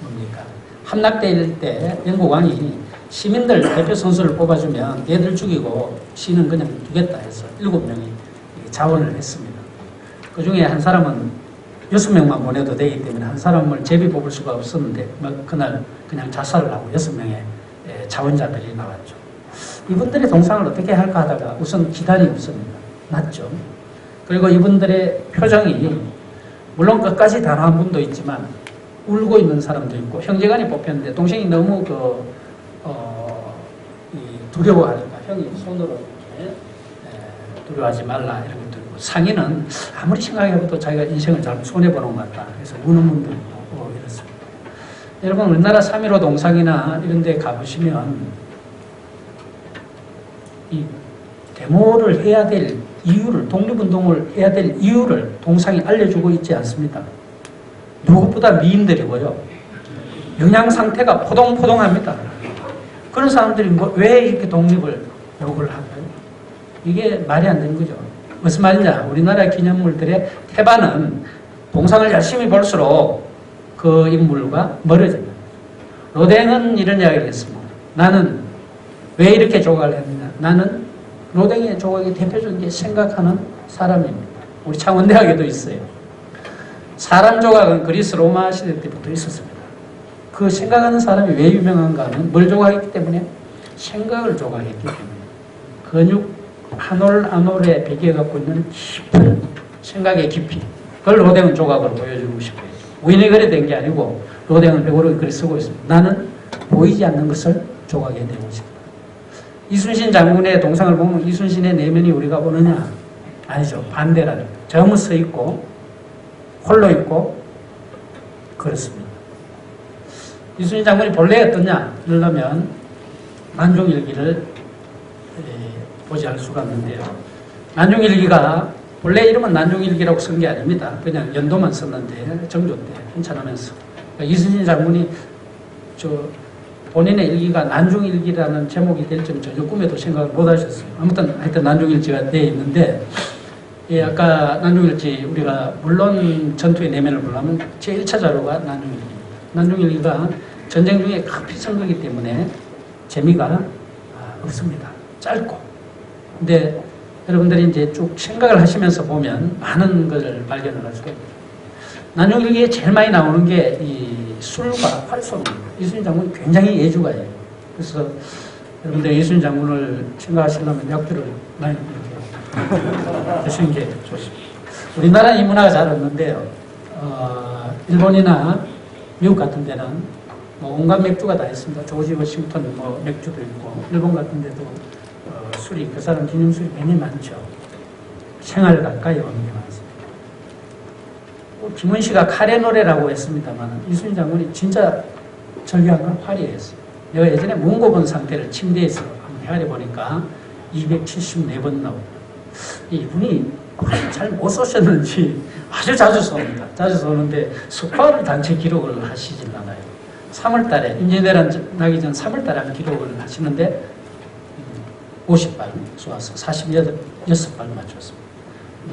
뭡니까 함락될 때 영국 왕이 시민들 대표 선수를 뽑아주면 얘들 죽이고 시는 그냥 두겠다 해서 7명이 자원을 했습니다. 그 중에 한 사람은 6명만 보내도 되기 때문에 한 사람을 제비 뽑을 수가 없었는데 뭐 그날 그냥 자살을 하고 6명의 자원자들이 나왔죠. 이분들의 동상을 어떻게 할까 하다가 우선 기단이 없습니다. 맞죠? 그리고 이분들의 표정이 물론 끝까지 단호한 분도 있지만 울고 있는 사람도 있고 형제간이 뽑혔는데 동생이 너무 두려워하니까 형이 손으로 이렇게 두려워하지 말라 이런 것도 있고 상인은 아무리 생각해봐도 자기가 인생을 잘못 손해보는 것 같다. 그래서 우는 분도 있고 이렇습니다. 여러분 우리나라 3.15 동상이나 이런 데 가보시면 이 데모를 해야 될 이유를 독립운동을 해야 될 이유를 동상이 알려주고 있지 않습니다. 누구보다 미인들이고요. 영양 상태가 포동포동합니다. 그런 사람들이 왜 이렇게 독립을 요구를 할까요? 이게 말이 안 되는 거죠. 무슨 말이냐? 우리나라 기념물들의 태반은 동상을 열심히 볼수록 그 인물과 멀어집니다. 로댕은 이런 이야기를 했습니다. 나는 왜 이렇게 조각을 했느냐? 나는 로댕의 조각이 대표적인 게 생각하는 사람입니다. 우리 창원대학에도 있어요. 사람 조각은 그리스 로마 시대 때부터 있었습니다. 그 생각하는 사람이 왜 유명한가 하면 뭘 조각했기 때문에 생각을 조각했기 때문에 근육 한 올 한 올에 배기해 갖고 있는 깊은 생각의 깊이 그걸 로댕은 조각으로 보여주고 싶어요. 우연히 그래 된 게 아니고 로댕은 백오르게 글을 쓰고 있습니다. 나는 보이지 않는 것을 조각해 내고 싶다. 이순신 장군의 동상을 보면 이순신의 내면이 우리가 보느냐? 아니죠. 반대라는 거예요. 저음은 서 있고 홀로 있고 그렇습니다. 이순신 장군이 본래 어떠냐? 이러려면 난중일기를 보지 않을 수가 없는데요. 난중일기가 본래 이름은 난중일기라고 쓴 게 아닙니다. 그냥 연도만 썼는데 정조 때 괜찮으면서 그러니까 이순신 장군이 본인의 일기가 난중일기라는 제목이 될 줄 전혀 꿈에도 생각을 못 하셨어요. 아무튼 하여튼 난중일지가 되어 있는데 아까 난중일지 우리가 물론 전투의 내면을 보려면 제1차 자료가 난중일기입니다. 난중일기가 전쟁 중에 급히 쓴 거기 때문에 재미가 없습니다. 짧고. 근데 여러분들이 이제 쭉 생각을 하시면서 보면 많은 것을 발견을 할 수가 있습니다. 난중일기에 제일 많이 나오는 게 이 술과 활쏘입니다. 이순신 장군이 굉장히 예주가예요. 그래서 여러분들 이순신 장군을 생각하시려면 약주를 많이 이렇게 드시는 게 좋습니다. 우리나라는 이 문화가 잘 없는데요. 일본이나 미국 같은 데는 뭐 온갖 맥주가 다 있습니다. 조지 워싱턴 뭐 맥주도 있고 일본 같은 데도 술이 그 사람 기념술이 굉장히 많죠. 생활 가까이 오는 게 많습니다. 김은 씨가 카레 노래라고 했습니다만 이순신 장군이 진짜 절규한 건 화려했어요. 내가 예전에 문고본 상태를 침대에서 한번 헤아려 보니까 274번 나옵니다. 이분이 잘 못 쏘셨는지 아주 자주 쏘는데 스쿼트 단체 기록을 하시질 않아요. 3월달에 임진왜란 나기 전 3월달에 한 기록을 하시는데 50발 쏘아서 46발 맞췄습니다.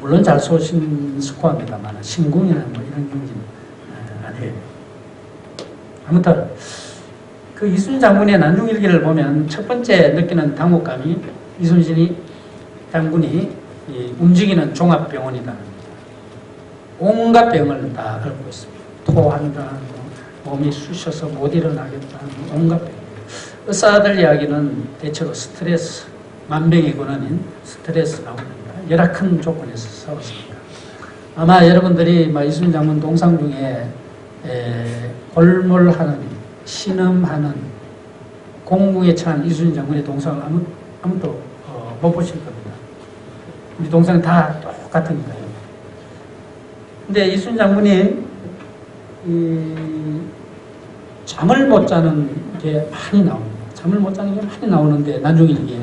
물론 잘 쏘신 스코어입니다만 신궁이나 뭐 이런 경기는 아니에요. 아무튼 그 이순신 장군의 난중일기를 보면 첫 번째 느끼는 당혹감이 이순신이 장군이 움직이는 종합병원이다. 온갖 병을 다 앓고 있습니다. 토한다, 몸이 쑤셔서 못 일어나겠다, 온갖 병. 의사들 이야기는 대체로 스트레스, 만병의 근원인 스트레스 나옵니다. 열악한 조건에서 싸웠습니다. 아마 여러분들이 이순신 장군 동상 중에 골몰하는, 신음하는, 공궁에 처한 이순신 장군의 동상을 아무도 못 보실 겁니다. 우리 동상은 다 똑같으니까요. 근데 이순신 장군이 잠을 못 자는 게 많이 나옵니다. 잠을 못 자는 게 많이 나오는데 난중일기에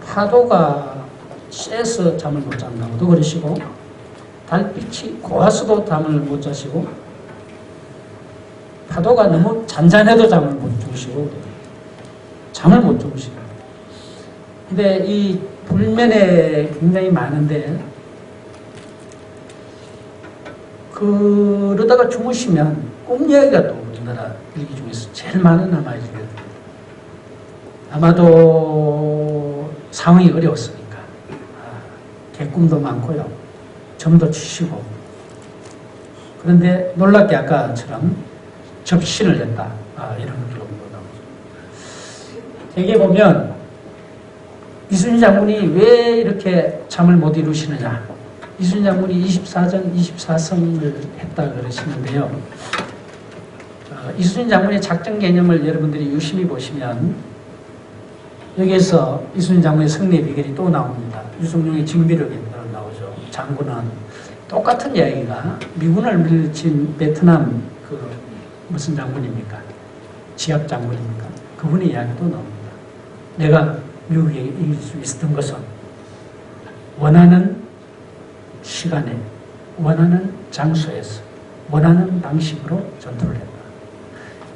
파도가 세서 잠을 못 잔다고도 그러시고 달빛이 고와서도 잠을 못 자시고 파도가 너무 잔잔해도 잠을 못 주무시고 잠을 못 주무시고 근데 이 불면에 굉장히 많은데 그러다가 주무시면 꿈 이야기가 또 우리나라 일기 중에서 제일 많은 남아있어요. 아마도 상황이 어려웠으니까 개꿈도 많고요. 점도 치시고 그런데 놀랍게 아까처럼 접신을 했다. 이런 기록도 나오죠. 대개 보면 이순신 장군이 왜 이렇게 잠을 못 이루시느냐. 이순신 장군이 24전 24성을 했다 그러시는데요. 이순신 장군의 작전 개념을 여러분들이 유심히 보시면 여기에서 이순신 장군의 승리의 비결이 또 나옵니다. 유성룡의 징비력에 나오죠. 장군은 똑같은 이야기가 미군을 밀친 베트남 무슨 장군입니까? 지압 장군입니까? 그분의 이야기도 나옵니다. 내가 미국에 이길 수 있었던 것은 원하는 시간에, 원하는 장소에서, 원하는 방식으로 전투를 했다.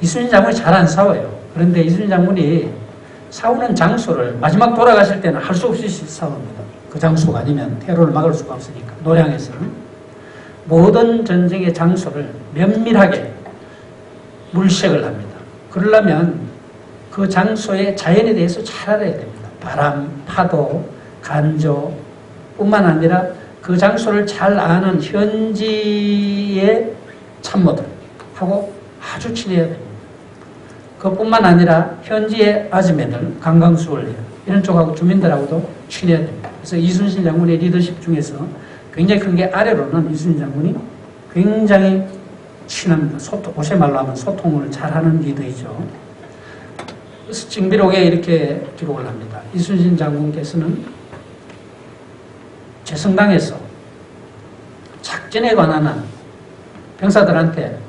이순신 장군이 잘 안 싸워요. 그런데 이순신 장군이 싸우는 장소를 마지막 돌아가실 때는 할 수 없이 싸웁니다. 그 장소가 아니면 테러를 막을 수가 없으니까. 노량에서는 모든 전쟁의 장소를 면밀하게 물색을 합니다. 그러려면 그 장소의 자연에 대해서 잘 알아야 됩니다. 바람, 파도, 간조 뿐만 아니라 그 장소를 잘 아는 현지의 참모들하고 아주 친해야 됩니다. 그뿐만 아니라 현지의 아즈매들, 관광수월 이런 쪽하고 주민들하고도 친해야 됩니다. 그래서 이순신 장군의 리더십 중에서 굉장히 큰 게 아래로는 이순신 장군이 굉장히 친합니다. 요새 말로 하면 소통을 잘하는 리더이죠. 그래서 징비록에 이렇게 기록을 합니다. 이순신 장군께서는 제성당에서 작전에 관한 한 병사들한테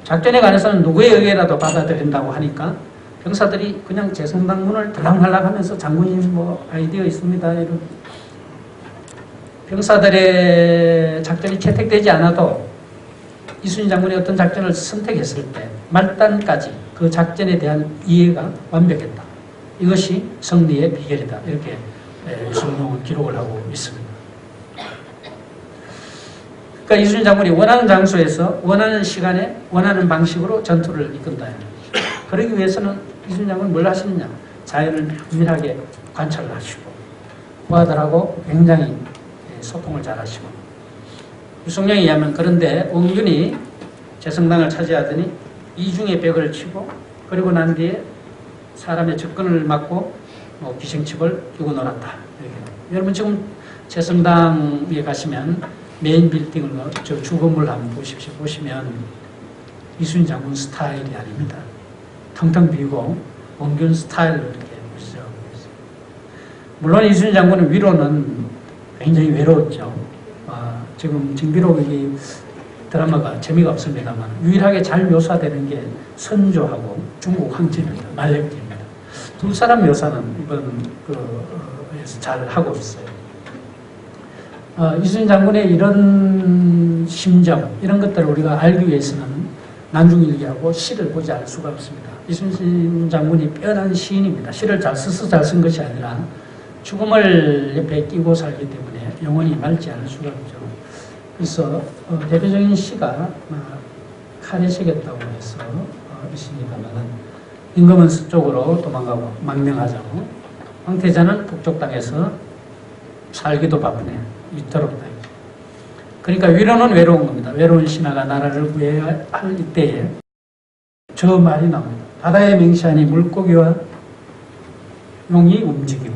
작전에 관해서는 누구의 의견이라도 받아들인다고 하니까 병사들이 그냥 제성당 문을 들락날락 하면서 장군님 뭐 아이디어 있습니다. 이런 병사들의 작전이 채택되지 않아도 이순신 장군이 어떤 작전을 선택했을 때 말단까지 그 작전에 대한 이해가 완벽했다. 이것이 승리의 비결이다. 이렇게 유성룡은 기록을 하고 있습니다. 그러니까 이순신 장군이 원하는 장소에서 원하는 시간에 원하는 방식으로 전투를 이끈다. 그러기 위해서는 이순신 장군이 뭘 하시느냐. 자연을 면밀하게 관찰을 하시고 부하들하고 굉장히 소통을 잘 하시고 유성룡에 의하면 그런데 원균이 제성당을 차지하더니 이중의 벽을 치고 그리고 난 뒤에 사람의 접근을 막고 기생칩을 끼고 놀았다. 여러분 지금 제성당에 가시면 메인 빌딩을 저 주건물 한번 보십시오. 보시면 이순신 장군 스타일이 아닙니다. 텅텅 비고 원균 스타일로 이렇게 보시죠. 물론 이순신 장군은 위로는 굉장히 외로웠죠. 지금 징비록이 드라마가 재미가 없습니다만 유일하게 잘 묘사되는 게 선조하고 중국 황제입니다. 만렙제입니다. 두 사람 묘사는 이번 잘 하고 있어요. 이순신 장군의 이런 심정, 이런 것들을 우리가 알기 위해서는 난중일기하고 시를 보지 않을 수가 없습니다. 이순신 장군이 빼어난 시인입니다. 시를 잘 써서 잘 쓴 것이 아니라 죽음을 옆에 끼고 살기 때문에 영원히 맑지 않을 수가 없죠. 그래서 대표적인 시가 칼에 새겼다고 해서 있습니다만 임금은 서쪽으로 도망가고 망명하자고 황태자는 북쪽 땅에서 살기도 바쁘네. 이토록 다. 그러니까 위로는 외로운 겁니다. 외로운 신하가 나라를 구해야 할 이때에 저 말이 나옵니다. 바다의 맹시하니 물고기와 용이 움직이고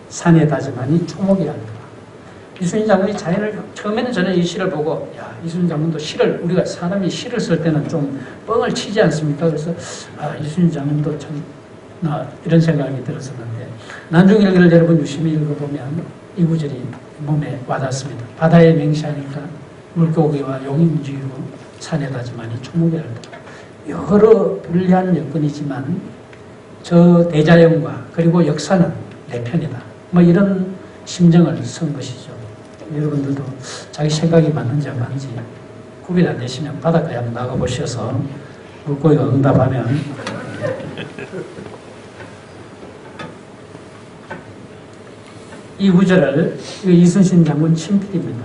산의 다짐하니 초목이 앓더라. 이순신 장군이 자연을 처음에는 저는 이 시를 보고 야 이순신 장군도 시를 우리가 사람이 시를 쓸 때는 좀 뻥을 치지 않습니까? 그래서 이순신 장군도 참 이런 생각이 들었었는데 난중일기를 여러분 유심히 읽어보면 이 구절이 몸에 와닿습니다. 바다에 맹시하니까 물고기와 용이 움직이고 산에 다짐하니 초목이 앓더라. 여러 불리한 여건이지만 저 대자연과 그리고 역사는 내 편이다. 뭐 이런 심정을 쓴 것이죠. 여러분들도 자기 생각이 맞는지 안 맞는지 구별 안 되시면 바닷가에 한번 나가보셔서 물고기가 응답하면 이 구절을 이순신 장군 친필입니다.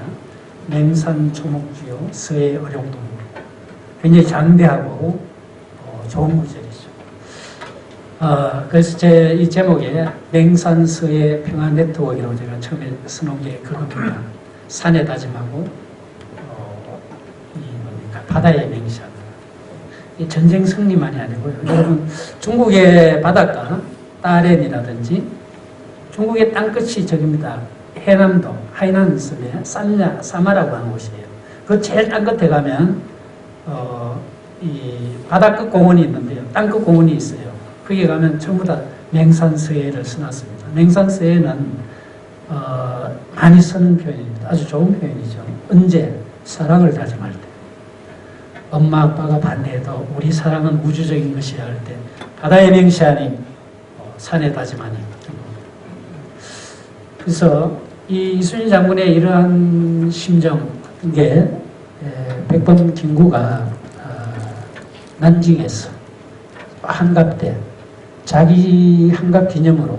맹산초목주요 서해 어룡동. 굉장히 장대하고 좋은 구절이죠. 그래서 이 제목에 맹산서의 평화 네트워크라고 제가 처음에 써놓은 게 그겁니다. 산에 다짐하고 바다에 맹세하는 이 전쟁 승리만이 아니고요. 여러분 중국의 바닷가 따렌이라든지 중국의 땅끝이 저깁니다. 해남도 하이난 섬에 산야 사마라고 하는 곳이에요. 그 제일 땅끝에 가면 이 바다끝 공원이 있는데요. 땅끝 공원이 있어요. 거기에 가면 전부 다 맹산서예를 써놨습니다. 맹산서예는 많이 쓰는 표현입니다. 아주 좋은 표현이죠. 언제? 사랑을 다짐할 때. 엄마 아빠가 반대해도 우리 사랑은 우주적인 것이야 할 때 바다에 맹세하니 산에 다짐하니. 그래서 이 이순신 장군의 이러한 심정 같은 게 백범 김구가 난징에서 한갑 때 자기 한갑 기념으로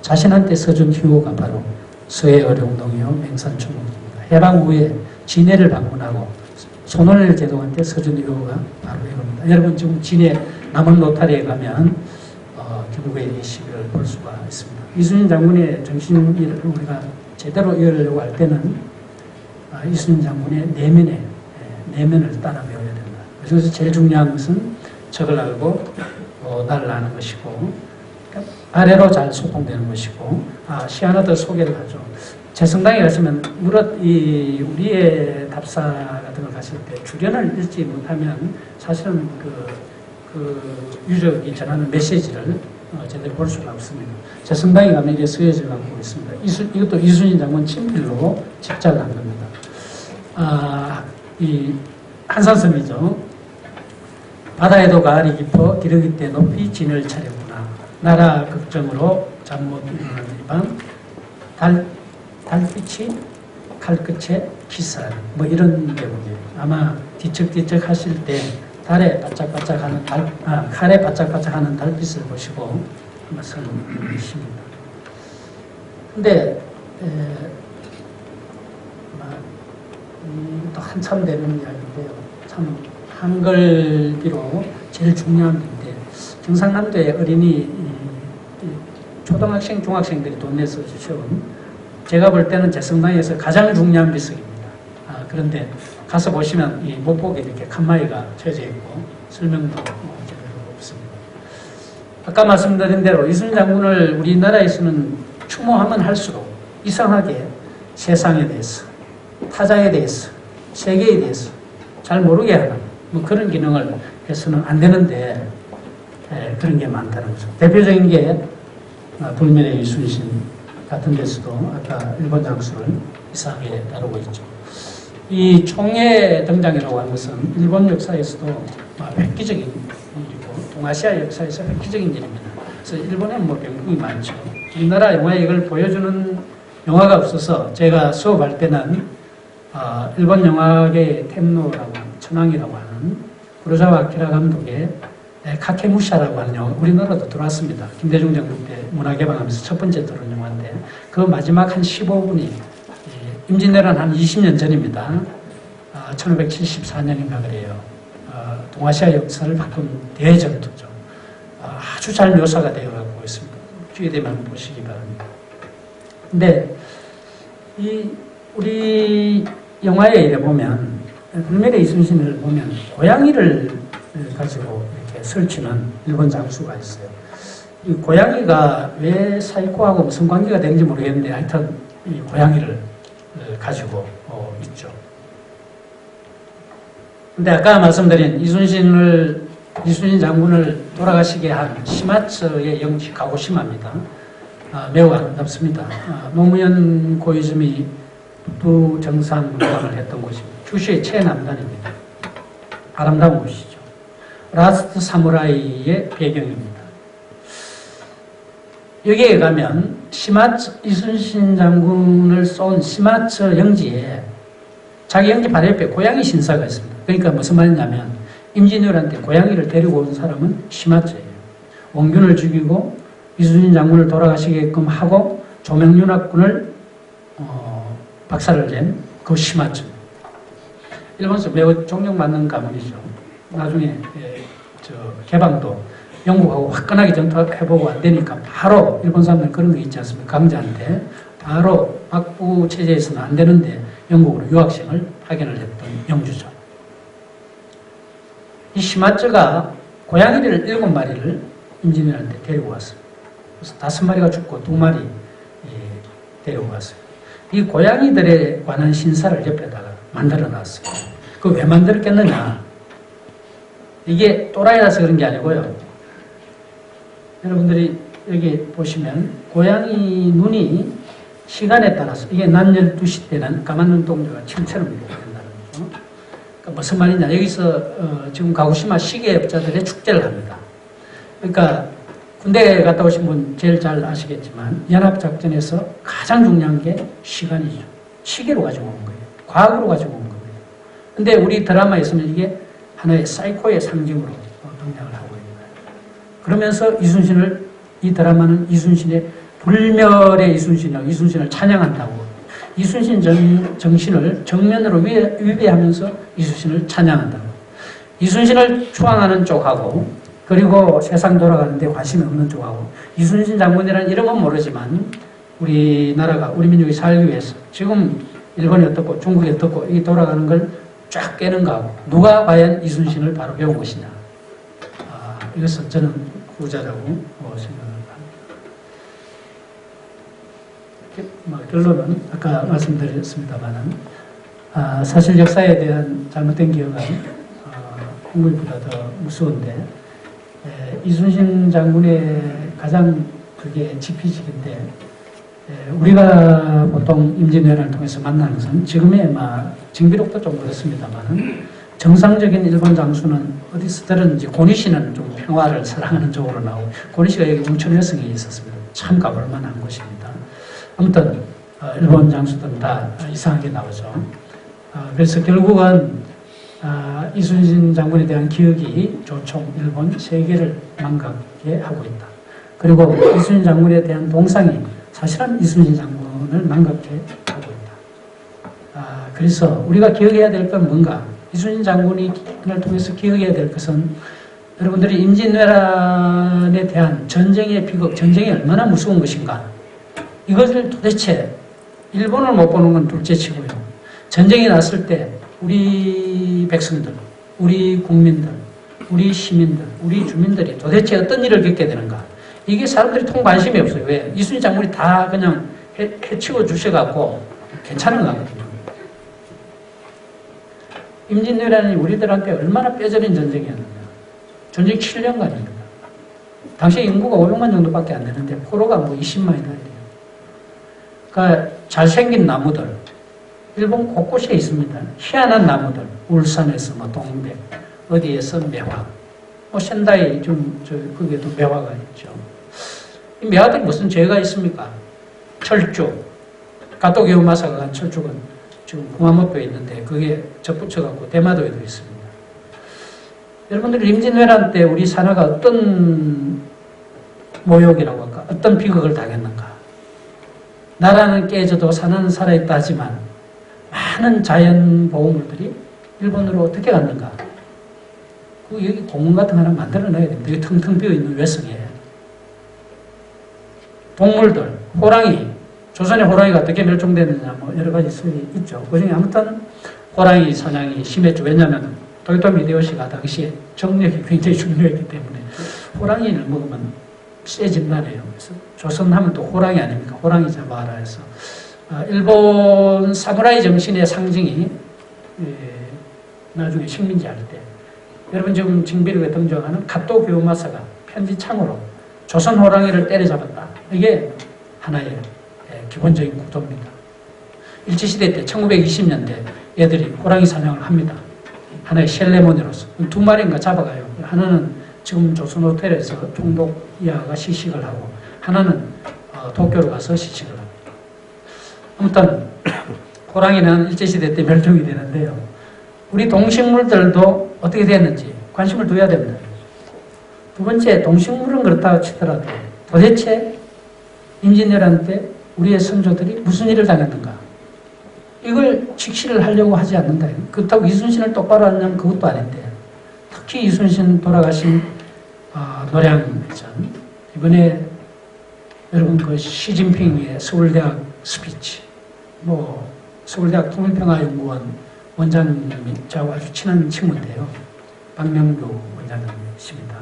자신한테 써준 휴호가 바로 서해 어룡동이요 맹산충국입니다. 해방 후에 진해를 방문하고 손원일 제독한테 써준 휴호가 바로 이겁니다. 여러분 지금 진해 남원 로타리에 가면 김구의 이 시비를 볼 수가 있습니다. 이순신 장군의 정신을 우리가 제대로 이해하려고 할 때는 이순신 장군의 내면을 따라 배워야 된다. 그래서 제일 중요한 것은 적을 알고 나를 아는 것이고 아래로 잘 소통되는 것이고 시 하나 더 소개를 하죠. 재성당에 가시면 무릇 우리의 답사 같은 걸 갔을 때 주련을 읽지 못하면 사실은 그 유적이 전하는 메시지를 제대로 볼 수가 없습니다. 재성당에 가면 이게 쓰여져 갖고 있습니다. 이것도 이순신 장군 친필로 집작한 겁니다. 이 한산섬이죠. 바다에도 가을이 깊어 기러기 때 높이 진을 차렸구나. 나라 걱정으로 잠 못 이루는 이 밤 달빛이 칼끝에 기사하는 뭐 이런 대목이에요. 아마 뒤척뒤척 하실 때 칼에 바짝바짝하는 달빛을 보시고 아마 설명이십니다. 근데 또 한참 되는 이야기인데요. 참 한글비로 제일 중요한 건데 경상남도의 어린이 초등학생, 중학생들이 돈 내서 주셔온 제가 볼 때는 재성당에서 가장 중요한 비석입니다. 그런데 가서 보시면 이 못보게 이렇게 칸마이가 쳐져 있고 설명도 제대로 없습니다. 아까 말씀드린 대로 이순신 장군을 우리나라에서는 추모하면 할수록 이상하게 세상에 대해서, 타자에 대해서, 세계에 대해서 잘 모르게 하는 뭐 그런 기능을 해서는 안 되는데 그런 게 많다는 거죠. 대표적인 게 불멸의 이순신 같은 데서도 아까 일본 장수를 이상하게 다루고 있죠. 이 총의 등장이라고 하는 것은 일본 역사에서도 획기적인 일이고 동아시아 역사에서 획기적인 일입니다. 그래서 일본에는 뭐 병풍이 많죠. 우리나라 영화에 이걸 보여주는 영화가 없어서 제가 수업할 때는 일본 영화계의 템노라고 하는 천황이라고 하는 구로사와 아키라 감독의 카케무샤라고 하는 영화 우리나라도 들어왔습니다. 김대중 정부 때 문화개방하면서 첫 번째 들어온 영화인데 그 마지막 한 15분이 임진왜란 한 20년 전입니다. 1574년인가 그래요. 동아시아 역사를 바꾼 대전투죠. 아주 잘 묘사가 되어가고 있습니다. 기회 되면 보시기 바랍니다. 근데 우리 영화에 이래 보면 불멸의 이순신을 보면 고양이를 가지고 이렇게 설치는 일본 장수가 있어요. 이 고양이가 왜 사이코하고 무슨 관계가 되는지 모르겠는데 하여튼 이 고양이를 가지고 있죠. 근데 아까 말씀드린 이순신 장군을 돌아가시게 한 시마츠의 영지 가고시마입니다. 매우 아름답습니다. 노무현 고이즈미 북두 정상 문방을 했던 곳입니다. 규슈의 최남단입니다. 아름다운 곳이죠. 라스트 사무라이의 배경입니다. 여기에 가면 이순신 장군을 쏜 시마츠 영지에 자기 영지 바로 옆에 고양이 신사가 있습니다. 그러니까 무슨 말이냐면 임진왜란 때 고양이를 데리고 온 사람은 시마츠예요. 원균을 죽이고 이순신 장군을 돌아가시게끔 하고 조명윤학군을 박살을 낸 그 시마츠. 일본에서 매우 존경받는 가문이죠. 나중에 개방도 영국하고 화끈하게 전투해보고 안 되니까 바로 일본 사람들 그런 거 있지 않습니까? 강자한테 바로 막부 체제에서는 안 되는데 영국으로 유학생을 파견을 했던 영주죠. 이 시마쯔가 고양이를 7마리를 임진왜란때 데리고 왔어요. 그래서 5마리가 죽고 2마리 데리고 갔어요. 이 고양이들에 관한 신사를 옆에다가 만들어 놨어요. 그 왜 만들었겠느냐? 이게 또라이라서 그런 게 아니고요. 여러분들이 여기 보시면 고양이 눈이 시간에 따라서 이게 낮 12시 때는 까만 눈동자가 침처럼 이렇게 된다는 거죠. 그러니까 무슨 말이냐? 여기서 지금 가고시마 시계업자들의 축제를 합니다. 그러니까 군대 갔다 오신 분 제일 잘 아시겠지만 연합작전에서 가장 중요한 게 시간이죠. 시계로 가지고 온 거예요. 과학으로 가지고 온 거예요. 근데 우리 드라마에서는 이게 하나의 사이코의 상징으로 등장을 하고 있는 거예요. 그러면서 이순신을, 이 드라마는 이순신의 불멸의 이순신을 찬양한다고, 이순신 정신을 정면으로 위배하면서 이순신을 찬양한다고, 이순신을 추앙하는 쪽하고 그리고 세상 돌아가는데 관심이 없는 쪽하고, 이순신 장군이라는 이름은 모르지만 우리나라가, 우리 민족이 살기 위해서 지금 일본이 어떻고 중국이 어떻고 이 돌아가는 걸 쫙 깨는 거하고, 누가 과연 이순신을 바로 배운 것이냐. 이것은 저는 후자라고 생각합니다. 결론은 아까 말씀드렸습니다만은, 사실 역사에 대한 잘못된 기억은 홍물보다 더 무서운데, 이순신 장군의 가장 그게 지피직인데, 우리가 보통 임진왜란을 통해서 만나는 것은 지금의 징비록도 좀 그렇습니다만 정상적인 일본 장수는 어디서든지 고니시는 좀 평화를 사랑하는 쪽으로 나오고, 고니시가 여기 웅천 여성이 있었습니다. 참 가볼 만한 곳입니다. 아무튼 일본 장수들은 다 이상하게 나오죠. 그래서 결국은 이순신 장군에 대한 기억이 조총 일본 세계를 망각하게 하고 있다. 그리고 이순신 장군에 대한 동상이 사실은 이순신 장군을 망각해 하고 있다. 그래서 우리가 기억해야 될 건 뭔가? 이순신 장군을 통해서 기억해야 될 것은, 여러분들이 임진왜란에 대한 전쟁의 비극, 전쟁이 얼마나 무서운 것인가? 이것을 도대체 일본을 못 보는 건 둘째치고요. 전쟁이 났을 때 우리 백성들, 우리 국민들, 우리 시민들, 우리 주민들이 도대체 어떤 일을 겪게 되는가? 이게 사람들이 통 관심이 없어요. 왜? 이순신 장군이 다 그냥 해치워 주셔갖고 괜찮은 거 같거든요. 임진왜란이 우리들한테 얼마나 뼈저린 전쟁이었느냐. 전쟁 7년간입니다. 당시 인구가 500만 정도밖에 안 되는데 포로가 20만이나 돼요. 그러니까 잘생긴 나무들, 일본 곳곳에 있습니다. 희한한 나무들, 울산에서 동백, 어디에서 매화,仙台거기에도 매화가 있죠. 이 매화들이 무슨 죄가 있습니까? 철쭉, 가토게우마사가 간 철쭉은 지금 구마모토에 있는데 그게 접붙여갖고 대마도에도 있습니다. 여러분들 임진왜란 때 우리 산하가 어떤 모욕이라고 할까? 어떤 비극을 당했는가? 나라는 깨져도 산은 살아있다 하지만 많은 자연 보호물들이 일본으로 어떻게 갔는가? 여기 공원 같은 거 하나 만들어놔야 됩니다. 여기 텅텅 비어있는 외성에. 동물들, 호랑이, 조선의 호랑이가 어떻게 멸종됐느냐, 여러 가지 설이 있죠. 그 중에 아무튼 호랑이 사냥이 심했죠. 왜냐하면 도요토미 히데요시가 당시에 정력이 굉장히 중요했기 때문에 호랑이를 먹으면 세진다네요. 그래서 조선하면 또 호랑이 아닙니까? 호랑이 잡아라 해서 일본 사무라이 정신의 상징이 나중에 식민지 할 때, 여러분 지금 징비록에 등장하는 가토 교마사가 편지창으로 조선 호랑이를 때려잡았다. 이게 하나의 기본적인 구도입니다. 일제시대 때 1920년대 애들이 호랑이 사냥을 합니다. 하나의 셀레모니로서 2마리인가 잡아가요. 하나는 지금 조선 호텔에서 총독 이하가 시식을 하고, 하나는 도쿄로 가서 시식을 합니다. 아무튼 호랑이는 일제시대 때 멸종이 되는데요. 우리 동식물들도 어떻게 됐는지 관심을 둬야 됩니다. 두 번째, 동식물은 그렇다고 치더라도 도대체 임진왜란 때 우리의 선조들이 무슨 일을 당했는가? 이걸 직시를 하려고 하지 않는다. 그렇다고 이순신을 똑바로 하냐면 그것도 아닌데, 특히 이순신 돌아가신 노량전, 이번에 여러분 그 시진핑의 서울대학 스피치, 서울대학 통일평화연구원 원장님이 저하고 아주 친한 친구인데요. 박명규 원장님이십니다.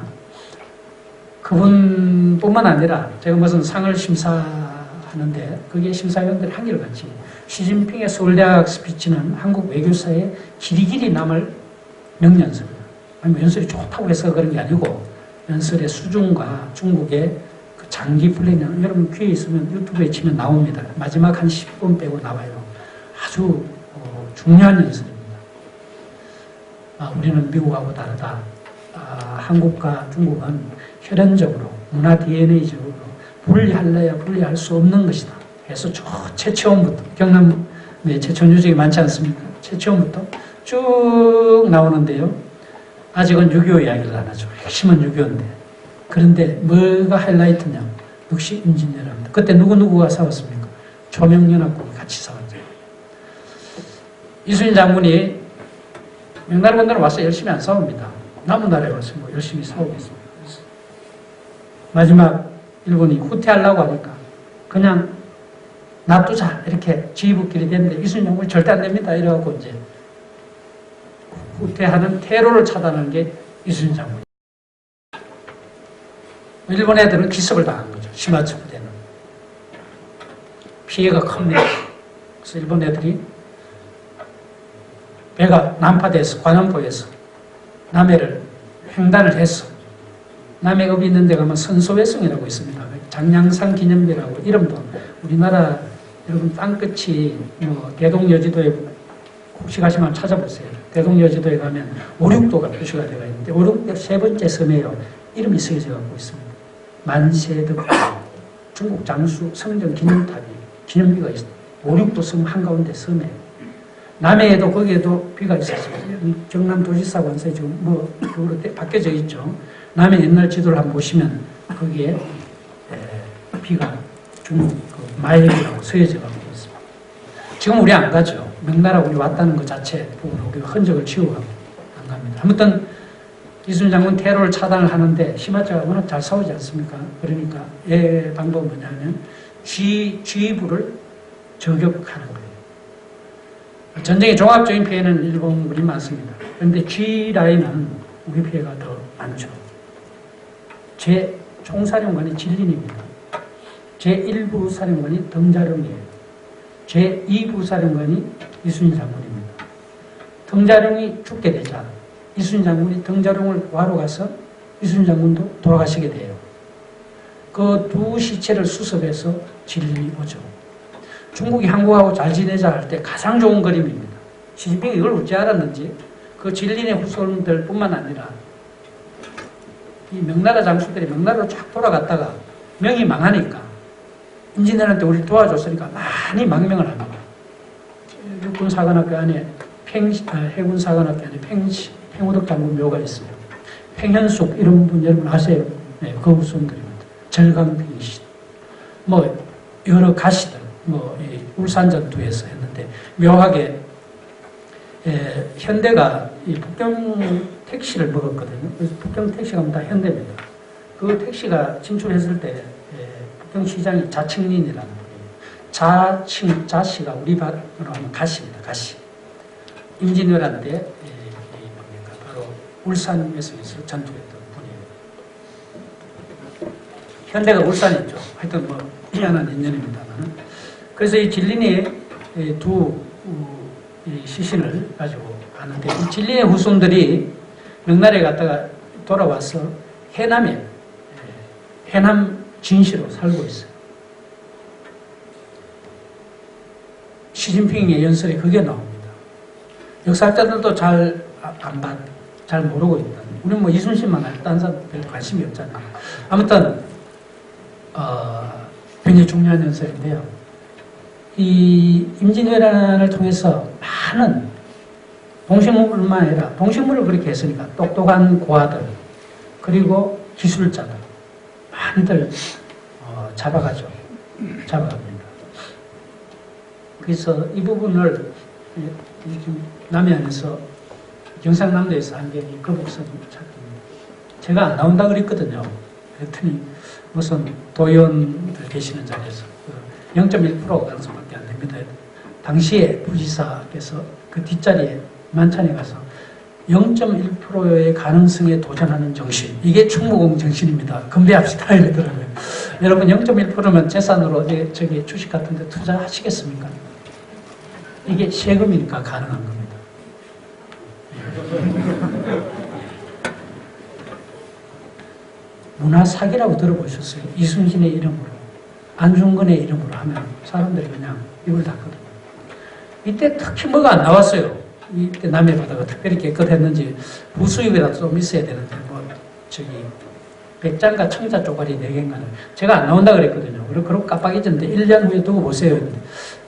그분뿐만 아니라 제가 무슨 상을 심사하는데 그게 심사위원들이 한결같이 시진핑의 서울대학 스피치는 한국 외교사에 길이길이 남을 명연설이다. 아니 연설이 좋다고 해서 그런 게 아니고 연설의 수준과 중국의 그 장기 플랜은 여러분 귀에 있으면 유튜브에 치면 나옵니다. 마지막 한 10분 빼고 나와요. 아주 중요한 연설입니다. 우리는 미국하고 다르다. 한국과 중국은 혈연적으로 문화 DNA적으로 분리할래야 분리할 수 없는 것이다. 그래서 최초부터 경남에 최초 유적이 많지 않습니까? 최초부터 쭉 나오는데요. 아직은 6.25 이야기를 안 하죠. 핵심은 6.25인데. 그런데 뭐가 하이라이트냐? 역시 임진왜란입니다. 그때 누구누구가 싸웠습니까? 조명연합국이 같이 싸웠죠. 이순신 장군이 명나라 군대로 와서 열심히 안 싸웁니다. 남은 나라에 와서 뭐 열심히 싸우고 있습니다. 마지막 일본이 후퇴하려고 하니까 그냥 놔두자 이렇게 지휘부끼리 됐는데 이순신 장군이 절대 안 됩니다. 이래갖고 이제 후퇴하는 테러를 차단하는 게 이순신 장군. 일본 애들은 기습을 당한 거죠. 시마츠 부대는. 피해가 큽니다. 그래서 일본 애들이 배가 난파돼서 관원포에서 남해를 횡단을 했어. 남해읍이 있는 데 가면 선소회성이라고 있습니다. 장량산 기념비라고 이름도 우리나라 여러분 땅끝이 대동여지도에 혹시 가시면 찾아보세요. 대동여지도에 가면 5, 6도가 표시가 되어 있는데 5, 6도 세 번째 섬에요. 이름이 쓰여져 갖고 있습니다. 만세득 중국 장수 성전 기념비가 있어요. 5, 6도 섬 한가운데 섬에 남해에도 거기에도 비가 있었습니다. 경남도지사 관서에 지금 그거로 바뀌어져 있죠. 남해 옛날 지도를 한번 보시면 거기에 비가 중국 마일이라고 서해져 가고 있습니다. 지금 우리 안 가죠. 명나라 우리 왔다는 것 자체 보고 우리가 흔적을 치우고 안 갑니다. 아무튼 이순신 장군 테러를 차단을 하는데 시마츠가 워낙 잘 싸우지 않습니까? 그러니까 방법은 뭐냐면 지휘부를 저격하는 거예요. 전쟁의 종합적인 피해는 일본군이 많습니다. 그런데 G라인은 우리 피해가 더 많죠. 제 총사령관이 진린입니다. 제1부 사령관이 덩자룡이에요. 제2부 사령관이 이순신 장군입니다. 덩자룡이 죽게 되자 이순신 장군이 덩자룡을 구하러 가서 이순신 장군도 돌아가시게 돼요. 그 두 시체를 수습해서 진린이 오죠. 중국이 한국하고 잘 지내자 할 때 가장 좋은 그림입니다. 시진핑이 이걸 어찌 알았는지 그 진린의 후손들 뿐만 아니라 이 명나라 장수들이 명나라로 쫙 돌아갔다가 명이 망하니까 임진왜란 때 우리 도와줬으니까 많이 망명을 합니다. 육군사관학교 안에 해군사관학교 안에 팽우덕 장군 묘가 있어요. 팽현숙 이런 분 여러분 아세요? 네, 그 후손들입니다. 절강빈신 여러 가시들 이 울산 전투에서 했는데 묘하게 현대가 이 북경 택시를 먹었거든요. 그래서 북경 택시가 다 현대입니다. 그 택시가 진출했을 때 북경 시장이 자칭린이라는 거예요. 자씨가 우리 말로 하면 가시입니다. 가시. 임진왜란 때 바로 울산에서 전투했던 분이에요. 현대가 울산이죠. 하여튼 희한한 인연입니다만. 그래서 이 진린이 두 시신을 가지고 가는데 이 진린의 후손들이 명나라에 갔다가 돌아와서 해남 진시로 살고 있어요. 시진핑의 연설에 그게 나옵니다. 역사학자들도 잘 모르고 있다. 우리는 이순신만 알고 다른 사람 별 관심이 없잖아요. 아무튼 굉장히 중요한 연설인데요. 이 임진왜란을 통해서 많은 동식물뿐만 아니라 동식물을 그렇게 했으니까 똑똑한 고아들 그리고 기술자들 많이들 잡아갑니다. 그래서 이 부분을 남해안에서 경상남도에서 한 게 거북선 찾기입니다. 제가 안 나온다 그랬거든요. 그랬더니 무슨 도의원들 계시는 자리에서 0.1% 가능성밖에 안 됩니다. 당시에 부지사께서 그 뒷자리에 만찬에 가서 0.1%의 가능성에 도전하는 정신, 이게 충무공 정신입니다. 건배합시다 이러더라고요. 여러분 0.1%면 재산으로 어디 저기 주식 같은 데 투자하시겠습니까? 이게 세금이니까 가능한 겁니다. 문화사기라고 들어보셨어요? 이순신의 이름으로, 안중근의 이름으로 하면 사람들이 그냥 입을 닫거든요. 이때 특히 뭐가 안 나왔어요. 이때 남해 바다가 특별히 깨끗했는지 부수입이라도 좀 있어야 되는데 뭐 저기 백장과 청자 쪼가리 4개인가는 제가 안 나온다 그랬거든요. 그러고 깜빡해졌는데 1년 후에 두고 보세요.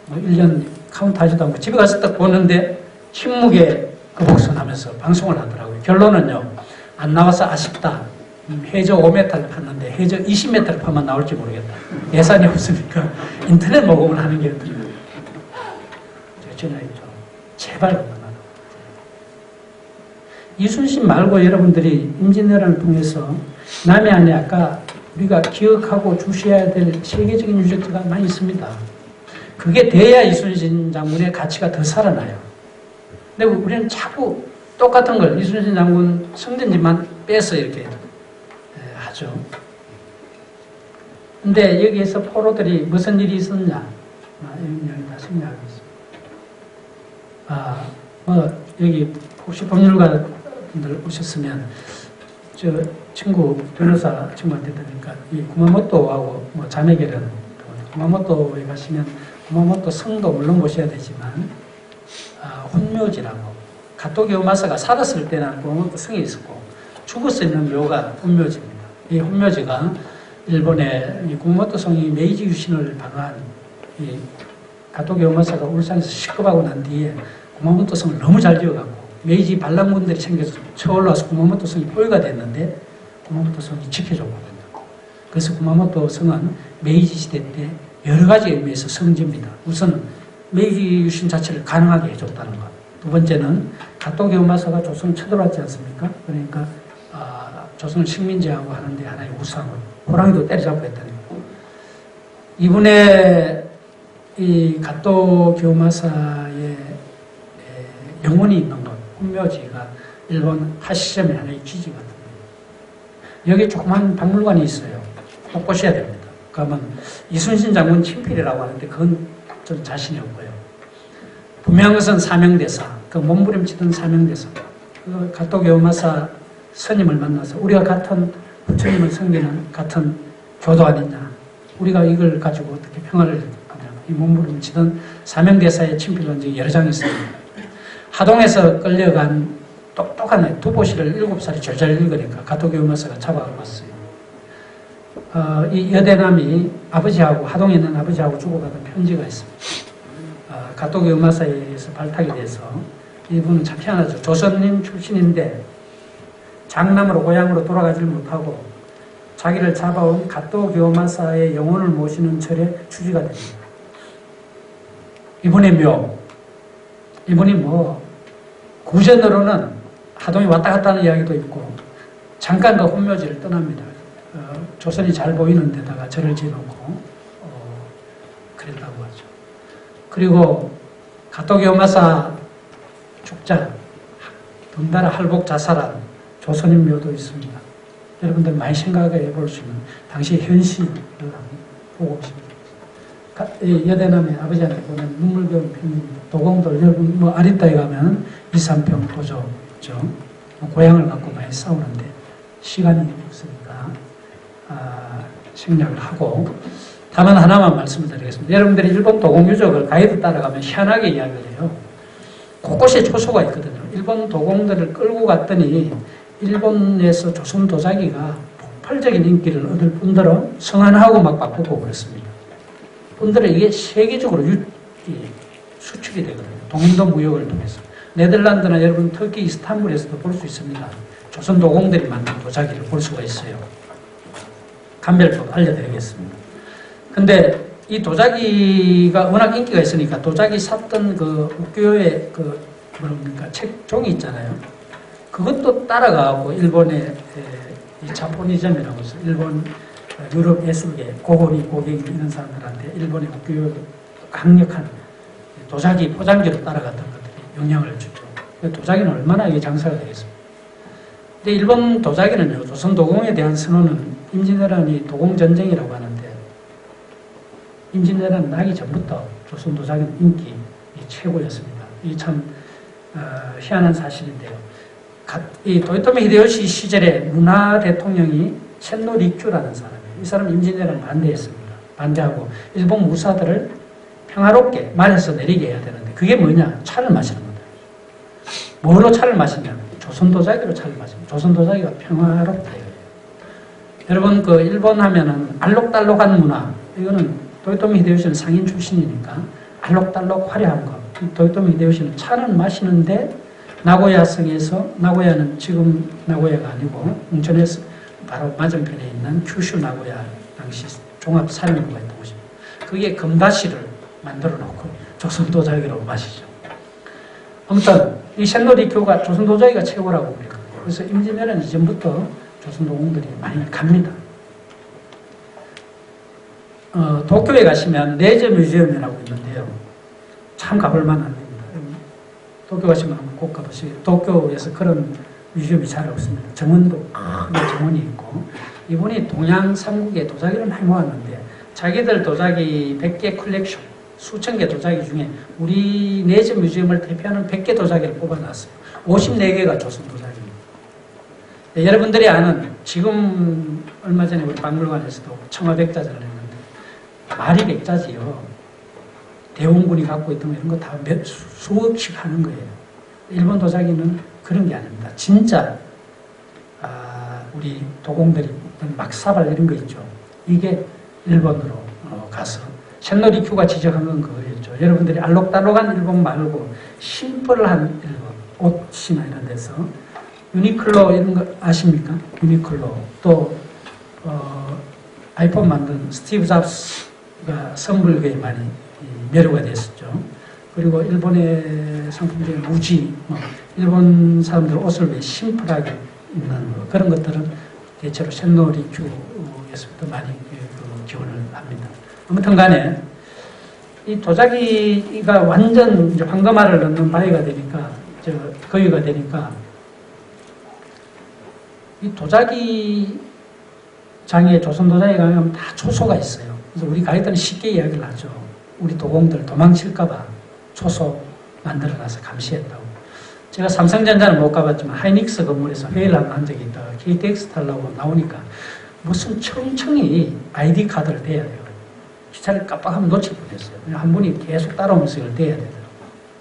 뭐 1년 카운트하지도 않고 집에 가서 딱 보는데 침묵에 그 복선하면서 방송을 하더라고요. 결론은요. 안 나와서 아쉽다. 해저 5m를 팠는데 해저 20m를 파면 나올지 모르겠다. 예산이 없으니까 인터넷 모금을 하는 게 어떨까. 전화했죠. 제발 그만하라. 이순신 말고 여러분들이 임진왜란을 통해서 남해안에 아까 우리가 기억하고 주시해야 될 세계적인 유적지가 많이 있습니다. 그게 돼야 이순신 장군의 가치가 더 살아나요. 근데 우리는 자꾸 똑같은 걸 이순신 장군 성전지만 빼서 이렇게 하죠. 근데 여기에서 포로들이 무슨 일이 있었냐? 이런 이야기 다 생략하겠습니다. 여기 혹시 법률가분들 오셨으면 저 친구 변호사 친구한테 들으니까 이 구마모토하고 뭐 자매결연 구마모토에 가시면 구마모토 성도 물론 보셔야 되지만 혼묘지라고 가토기요마사가 살았을 때는 구마모토 성이 있었고 죽었을 있는 묘가 혼묘지입니다. 이 혼묘지가 일본의 이 구마모토 성이 메이지 유신을 방한 이 가토기요마사가 울산에서 식겁하고 난 뒤에 구마모토 성을 너무 잘 지어갖고 메이지 반란군들이 생겨서 쳐올라와서 구마모토 성이 포위가 됐는데 구마모토 성이 지켜줬거든요. 그래서 구마모토 성은 메이지 시대 때 여러 가지 의미에서 성지입니다. 우선 메이지 유신 자체를 가능하게 해줬다는 것. 두 번째는 가토기요마사가 조선을 쳐들어왔지 않습니까? 그러니까 조선을 식민지하고 하는데 하나의 우상을 호랑이도 때려잡고 했다는 거. 이분의 이 가토기요마사의 영혼이 있는 곳, 혼묘지가 일본 하시점의 하나의 기지거든요. 여기 조그만 박물관이 있어요. 꼭 보셔야 됩니다. 그러면 이순신 장군 친필이라고 하는데 그건 좀 자신이 없고요. 분명한 것은 사명대사, 그 몸부림치던 사명대사, 그 가토기요마사 스님을 만나서 우리가 같은 부처님을 섬기는 같은 교도 아니냐, 우리가 이걸 가지고 어떻게 평화를 하냐, 이 몸부림치던 사명대사의 친필은 여러 장 있습니다. 하동에서 끌려간 똑똑한 두보시를 7살이 절잘 읽으니까 가토기요마사가 잡아가고 왔어요. 이 여대남이 아버지하고 하동에 있는 아버지하고 주고받은 편지가 있습니다. 가토기요마사에 의해서 발탁이 돼서 이분은 참 희한하죠. 조선인 출신인데 장남으로 고향으로 돌아가지를 못하고 자기를 잡아온 가토기요마사의 영혼을 모시는 절에 추지가 됩니다. 이분의 묘, 이분이 뭐 구전으로는 하동에 왔다 갔다 하는 이야기도 있고 잠깐 그 혼묘지를 떠납니다. 조선이 잘 보이는 데다가 절을 지어놓고 그랬다고 하죠. 그리고 가토기요마사 죽자 덩달아 할복 자살한 조선인 묘도 있습니다. 여러분들 많이 생각해 볼 수 있는 당시 현실을 보고 있습니다. 여대남의 아버지한테 보낸 눈물겨운 편입니다. 도공들 여러분 뭐 아리따에 가면 2, 3평 도저죠. 고향을 갖고 많이 싸우는데 시간이 없으니까 생략을 하고 다만 하나만 말씀을 드리겠습니다. 여러분들이 일본 도공유적을 가이드 따라가면 희한하게 이야기를 해요. 곳곳에 초소가 있거든요. 일본 도공들을 끌고 갔더니 일본에서 조선 도자기가 폭발적인 인기를 얻을 뿐더러 성안하고 막 바꾸고 그랬습니다. 뿐더러 이게 세계적으로 수출이 되거든요. 동인도 무역을 통해서. 네덜란드나 여러분 터키 이스탄불에서도 볼 수 있습니다. 조선 도공들이 만든 도자기를 볼 수가 있어요. 감별법 알려드리겠습니다. 근데 이 도자기가 워낙 인기가 있으니까 도자기 샀던 그 우교의 그 뭡니까 책 종이 있잖아요. 그것도 따라가고 일본의 이 자포니즘이라고 해서 일본 유럽 예술계 고고니 고객 이런 사람들한테 일본의 우교의 강력한 도자기 포장지로 따라갔던 것들이 영향을 주죠. 도자기는 얼마나 이게 장사가 되겠습니까? 근데 일본 도자기는요, 조선 도공에 대한 선언은 임진왜란이 도공전쟁이라고 하는데, 임진왜란 나기 전부터 조선 도자기는 인기 최고였습니다. 이게 참 희한한 사실인데요. 이 도요토미 히데요시 시절에 문화 대통령이 첸노 리큐라는 사람이에요. 이 사람 임진왜란 반대했습니다. 반대하고 일본 무사들을 평화롭게 말에서 내리게 해야 되는데 그게 뭐냐? 차를 마시는 겁니다. 뭐로 차를 마시냐? 조선 도자기로 차를 마십니다. 조선 도자기가 평화롭다 이거예요. 여러분 그 일본 하면은 알록달록한 문화, 이거는 도요토미 히데요시는 상인 출신이니까 알록달록 화려한 거. 도요토미 히데요시는 차를 마시는데 나고야성에서, 나고야는 지금 나고야가 아니고 인천에서 바로 맞은편에 있는 큐슈 나고야 당시 종합사령부가 있던 곳입니다. 그게 금다시를 만들어 놓고 조선 도자기로 마시죠. 아무튼 이 셴노리교가 조선 도자기가 최고라고 봅니다. 그래서 임진왜란 이전부터 조선 도공들이 많이 갑니다. 도쿄에 가시면 레저 뮤지엄이라고 있는데요. 참 가볼 만한 데입니다. 도쿄 가시면 한번 꼭 가보시겠어요. 도쿄에서 그런 뮤지엄이 잘 없습니다. 정원도 큰 정원이 있고, 이분이 동양 삼국의 도자기를 많이 모았는데 자기들 도자기 100개 컬렉션, 수천 개 도자기 중에 우리 레저 뮤지엄을 대표하는 100개 도자기를 뽑아놨어요. 54개가 조선 도자기입니다. 네, 여러분들이 아는, 지금 얼마 전에 우리 박물관에서도 청화백자전을 했는데 말이 백자지요. 대원군이 갖고 있던 이런 거 다 수억씩 하는 거예요. 일본 도자기는 그런 게 아닙니다. 진짜 우리 도공들이 막사발 이런 거 있죠. 이게 일본으로 가서 셴노리큐가 지적한 건 그거였죠. 여러분들이 알록달록한 일본 말고 심플한 일본, 옷이나 이런 데서 유니클로 이런 거 아십니까? 유니클로. 또 아이폰 만든 스티브 잡스가 선물교에 많이 매료가 됐었죠. 그리고 일본의 상품 중에 무지, 일본 사람들 옷을 왜 심플하게 입는 거, 그런 것들은 대체로 셴노리큐에서부터 많이 기원을 합니다. 아무튼 간에 이 도자기가 완전 이제 황금알을 넣는 바위가 되니까, 거위가 되니까 이 도자기 장에 조선 도자기 가면 다 초소가 있어요. 그래서 우리 가이드는 쉽게 이야기를 하죠. 우리 도공들 도망칠까봐 초소 만들어놔서 감시했다고. 제가 삼성전자는 못 가봤지만 하이닉스 건물에서 회의를 한 적이 있다가 KTX 타려고 나오니까 무슨 청청이 아이디 카드를 대야 돼요. 기차를 깜빡하면 놓칠 뻔했어요. 한 분이 계속 따라오면서 이걸 대야 되더라고요.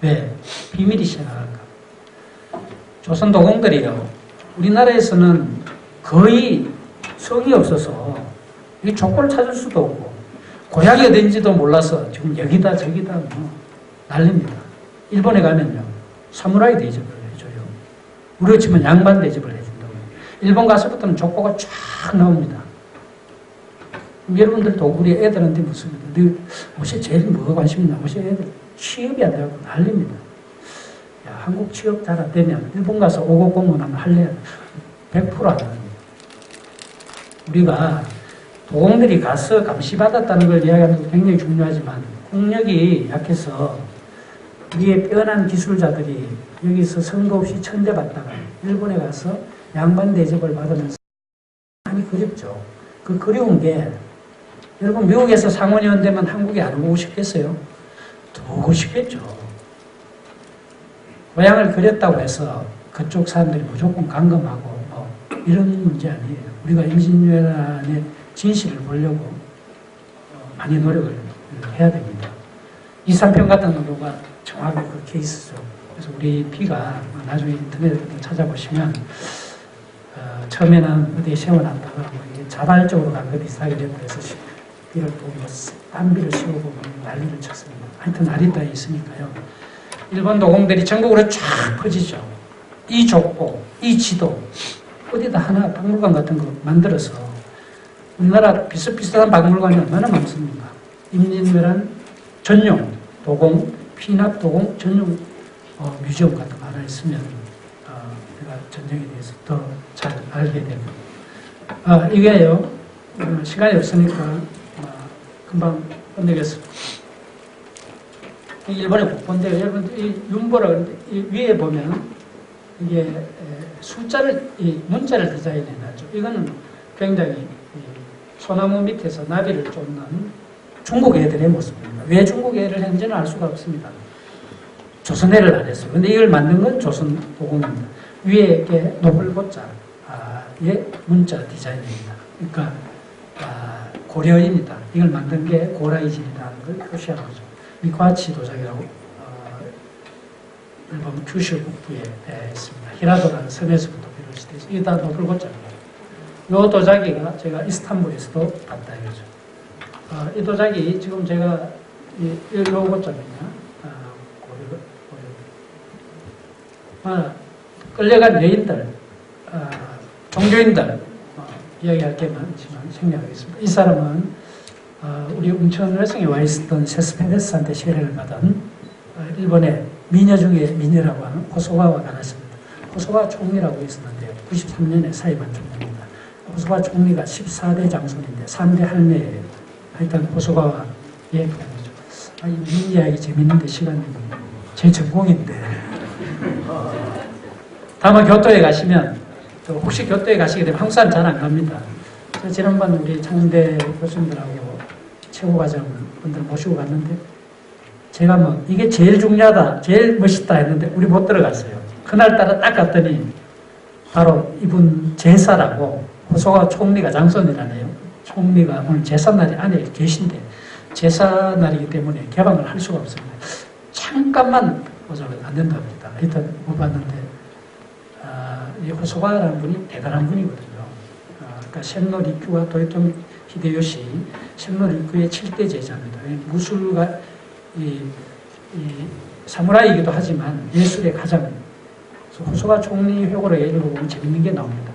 왜? 비밀이 시나갈까. 조선 도공들이요, 우리나라에서는 거의 성이 없어서 이 족보를 찾을 수도 없고 고향이 어딘지도 몰라서 지금 여기다 저기다 뭐 난립니다. 일본에 가면요, 사무라이 대접을 해줘요. 우리가 치면 양반 대접을 해준다고. 일본 가서부터는 족보가 쫙 나옵니다. 여러분들도 우리 애들한테 묻습니다. 너 옷에 제일 뭐가 관심 있나? 옷에 애들 취업이 안 되고 난립니다. 야, 한국 취업 잘 안 되면 일본 가서 5급 공무원 할래? 100% 안 합니다. 우리가 도공들이 가서 감시받았다는 걸 이야기하는 것도 굉장히 중요하지만 국력이 약해서 우리의 뛰어난 기술자들이 여기서 성도 없이 천대받다가 일본에 가서 양반 대접을 받으면서 많이 그립죠. 그 그리운 게, 여러분 미국에서 상원의원 되면 한국에 안 오고 싶겠어요? 더 오고 싶겠죠. 고향을 그렸다고 해서 그쪽 사람들이 무조건 감금하고 뭐 이런 문제 아니에요. 우리가 임진왜란의 진실을 보려고 많이 노력을 해야 됩니다. 2~3편 같은 경우가 정확히 그 케이스죠. 그래서 우리 피가 나중에 인터넷에 찾아보시면 처음에는 어디에 세워놨다가 뭐 자발적으로 간 거 비슷하게 됐고 해서 비를 또 딴비를 씌우고 난리를 쳤습니다. 하여튼 아리따에 있으니까요. 일본 도공들이 전국으로 쫙 퍼지죠. 이 족보, 이 지도 어디다 하나 박물관 같은 거 만들어서, 우리나라 비슷비슷한 박물관이 얼마나 많습니까? 임진왜란 전용 도공, 피납 도공 전용 뮤지엄 같은 거 하나 있으면 내가 전쟁에 대해서 더 잘 알게 됩니다. 이게요, 시간이 없으니까 금방 끝내겠습니다. 일본의 국보인데요. 여러분, 이 윤보라 그러는데 이 위에 보면 이게 숫자를, 이 문자를 디자인해 놨죠. 이거는 굉장히 이 소나무 밑에서 나비를 쫓는 중국 애들의 모습입니다. 왜 중국 애를 했는지는 알 수가 없습니다. 조선애를 안 했어요. 근데 이걸 만든 건 조선 도공입니다. 위에 이렇게 노블 고자의 문자 디자인입니다. 그러니까 고려인이다. 이걸 만든 게 고라이진이라는 걸 표시하는 거죠. 미과치 도자기라고 일본 규슈 북부에 있습니다. 히라도라는 섬에서부터 비롯이 되죠. 이게 다 노블 고자입니다. 이 도자기가 제가 이스탄불에서도 봤다 이거죠. 이 도자기 지금 제가 이 고자입니다. 끌려간 여인들, 종교인들 이야기할 게 많지만 생략하겠습니다. 이 사람은 우리 웅천월성에 와 있었던 세스페데스한테 세례를 받은 일본의 미녀 중에 미녀라고 하는 호소가와 가나십니다. 호소가 총리라고 있었는데 93년에 사임한 총리입니다. 호소가 총리가 14대 장손인데 3대 할매예요. 하여튼 호소가와 얘기하죠. 이 이야기 재밌는데 시간이 제 전공인데 다만 교토에 가시면 혹시 교토에 가시게 되면 한국 사람 잘 안 갑니다. 저 지난번 우리 창대 교수님들하고 최고과정 분들 모시고 갔는데 제가 뭐 이게 제일 중요하다, 제일 멋있다 했는데 우리 못 들어갔어요. 그날따라 딱 갔더니 바로 이분 제사라고 호소가 총리가 장손이라네요. 총리가 오늘 제사날이 안에 계신데 제사날이기 때문에 개방을 할 수가 없습니다. 잠깐만 보자면 안 된답니다. 일단 못 봤는데 이 호소가라는 분이 대단한 분이거든요. 그러니까 센노 리큐와 도요토미 히데요시, 센노 리큐의 7대 제자입니다. 무술가 이 사무라이이기도 하지만 예술의 가장 호소가 총리 회고록에 읽어보면 재밌는 게 나옵니다.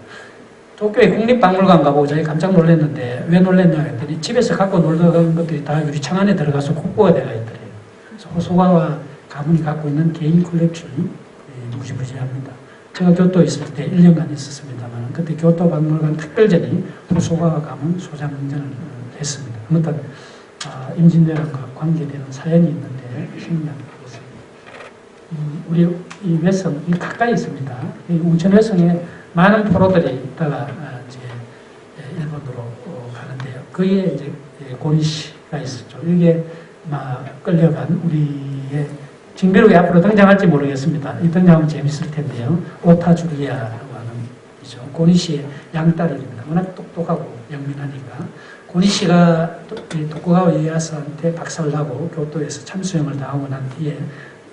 도쿄의 국립박물관 가보고 저희 깜짝 놀랐는데 왜 놀랐냐 했더니 집에서 갖고 놀던 것들이 다 유리창 안에 들어가서 국보가 되어 있더래요. 그래서 호소가와 가문이 갖고 있는 개인 컬렉션이 무지무지합니다. 제가 교토에 있을 때 1년간 있었습니다만 그때 교토 박물관 특별전이 호소가와 가문 소장전을 했습니다. 아무튼 임진왜란과 관계되는 사연이 있는데 생략하겠습니다. 우리 이 외성 이 가까이 있습니다. 이 웅천 외성에 많은 포로들이 있다가 이제 일본으로 가는데요. 거기에 이제 고니시가 있었죠. 이게 막 끌려간 우리의 징비록이 앞으로 등장할지 모르겠습니다. 이 등장하면 재밌을 텐데요. 오타주리아라고 하는 이죠. 고니시의 양딸입니다. 워낙 똑똑하고 영민하니까 고니시가 도쿠가와 이에야스한테 박살나고 교토에서 참수형을 당하고 난 뒤에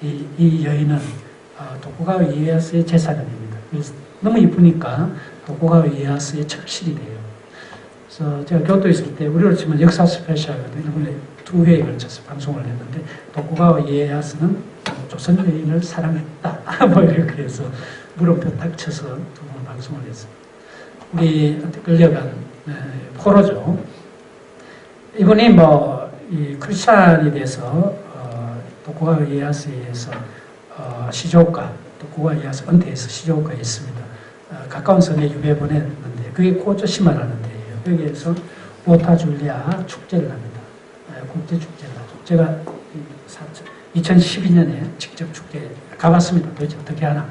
이 여인은 도쿠가와 이에야스의 제사장입니다. 너무 이쁘니까 도쿠가와 이에야스의 철실이 돼요. 그래서 제가 교토에 있을 때 우리로 치면 역사 스페셜거든요. 일본에 2회에 걸쳐서 방송을 했는데 도쿠가와 이에야스는 조선 여인을 사랑했다. 뭐 이렇게 해서 물음표 딱 쳐서 2번 방송을 했습니다. 우리한테 끌려간 포로죠. 이분이 이 크리스찬이 돼서 도쿠가와 이에야스에 의해서 시조오카, 도쿠가와 이에야스 은퇴해서 시조오카에 있습니다. 가까운 섬에 유배 보냈는데 그게 고조시마라는 데예요. 여기에서 오타줄리아 축제를 합니다. 국제축제를 하죠. 제가 2012년에 직접 축제 가봤습니다. 도대체 어떻게 하나.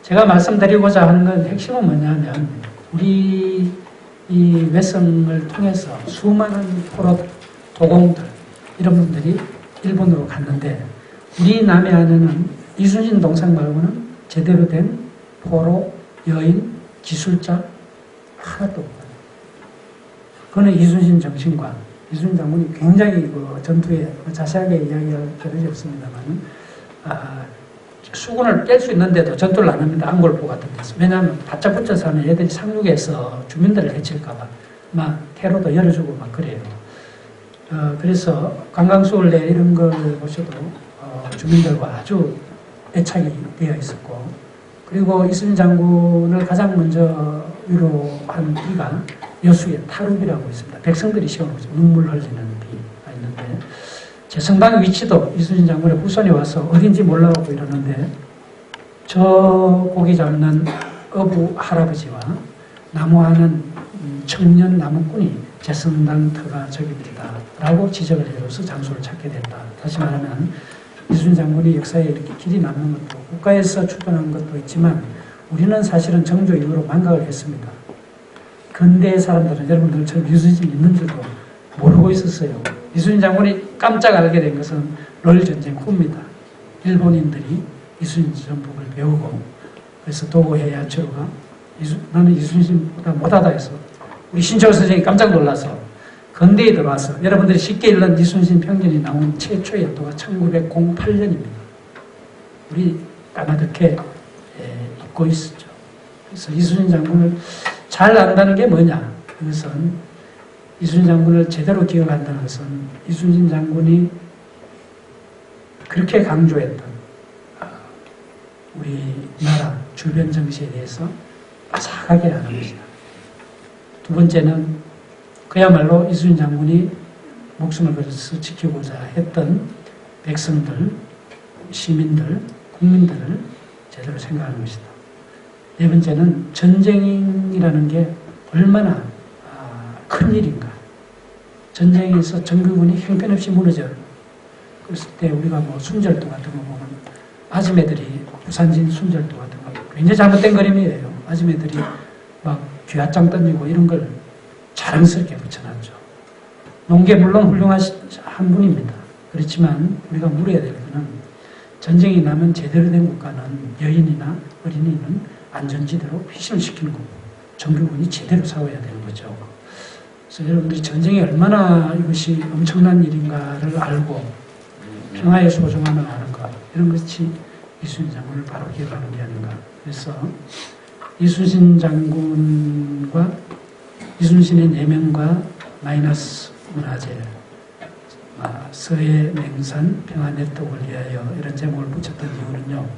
제가 말씀드리고자 하는 건 핵심은 뭐냐면 우리 이 외성을 통해서 수많은 포로들, 도공들 이런 분들이 일본으로 갔는데 우리 남해 안에는 이순신 동상 말고는 제대로 된 포로, 여인, 기술자 하나도 없거든요. 그거는 이순신 정신과 이순신 장군이 굉장히 전투에 자세하게 이야기할 필요는 없습니다만 수군을 깰 수 있는데도 전투를 안 합니다. 안골포 같은 데서. 왜냐하면 바짝 붙여서 하면 애들이 상륙해서 주민들을 해칠까봐 막 테러도 열어주고 막 그래요. 그래서 관광수월래 이런 걸 보셔도 주민들과 아주 애착이 되어 있었고 그리고 이순신 장군을 가장 먼저 위로한 비가 여수의 타룹이라고 있습니다. 백성들이 시원하죠. 눈물 흘리는 비가 있는데 제성당 위치도 이순신 장군의 후손이 와서 어딘지 몰라오고 이러는데 저 고기 잡는 어부 할아버지와 나무하는 청년 나무꾼이 제성당 터가 저깁니다 라고 지적을 해줘서 장소를 찾게 됐다. 다시 말하면 이순신 장군이 역사에 이렇게 길이 남는 것도 국가에서 출범한 것도 있지만 우리는 사실은 정조 이후로 망각을 했습니다. 근대의 사람들은 여러분들처럼 이순신 있는 줄도 모르고 있었어요. 이순신 장군이 깜짝 알게 된 것은 롤 전쟁 후입니다. 일본인들이 이순신 전복을 배우고 그래서 도고해 야채로가 나는 이순신보다 못하다 해서 우리 신철 선생이 깜짝 놀라서 근대에 들어와서 여러분들이 쉽게 읽는 이순신 평전이 나온 최초의 연도가 1908년입니다. 우리 까마득해 잊고 있었죠. 그래서 이순신 장군을 잘 안다는 게 뭐냐? 그것은 이순신 장군을 제대로 기억한다는 것은 이순신 장군이 그렇게 강조했던 우리나라 주변 정치에 대해서 바삭하게 하는 것이다. 두 번째는 그야말로 이순신 장군이 목숨을 걸어서 지키고자 했던 백성들, 시민들, 국민들을 제대로 생각하는 것이다. 네 번째는 전쟁이라는 게 얼마나 큰 일인가. 전쟁에서 전국군이 형편없이 무너져. 그랬을 때 우리가 뭐 순절도 같은 거 보면 아줌매들이 부산진 순절도 같은 거 굉장히 잘못된 그림이에요. 아줌매들이 막 귀하장 던지고 이런 걸 자랑스럽게 붙여놨죠. 농계 물론 훌륭한 분입니다. 그렇지만 우리가 물어야 될 것은 전쟁이 나면 제대로 된 국가는 여인이나 어린이는 안전지대로 희생시키는 거고 정규군이 제대로 싸워야 되는 거죠. 그래서 여러분들이 전쟁이 얼마나 이것이 엄청난 일인가를 알고 평화의 소중함을 아는가 이런 것이 이순신 장군을 바로 기억하는 게 아닌가. 그래서 이순신 장군과 이순신의 내면과 마이너스 문화재 서해 맹산 평화 네트워크를 위하여 이런 제목을 붙였던 이유는요.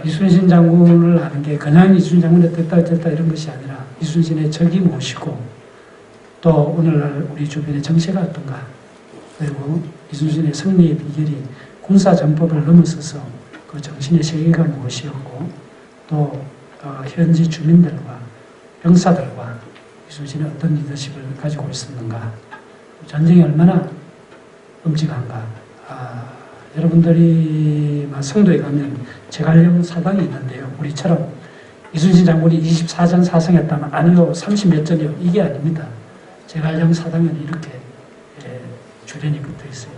이순신 장군을 아는 게 그냥 이순신 장군의 됐다 어쨌다 이런 것이 아니라 이순신의 적이 무엇이고 또 오늘날 우리 주변의 정세가 어떤가 그리고 이순신의 승리의 비결이 군사 전법을 넘어서서 그 정신의 세계가 무엇이었고 또 현지 주민들과 병사들과 이순신이 어떤 리더십을 가지고 있었는가 전쟁이 얼마나 끔찍한가 여러분들이 성도에 가면 제갈령 사당이 있는데요. 우리처럼 이순신 장군이 24전 사성했다면 아니요 30몇 전이요 이게 아닙니다. 제갈령 사당에는 이렇게 주련이 붙어 있어요.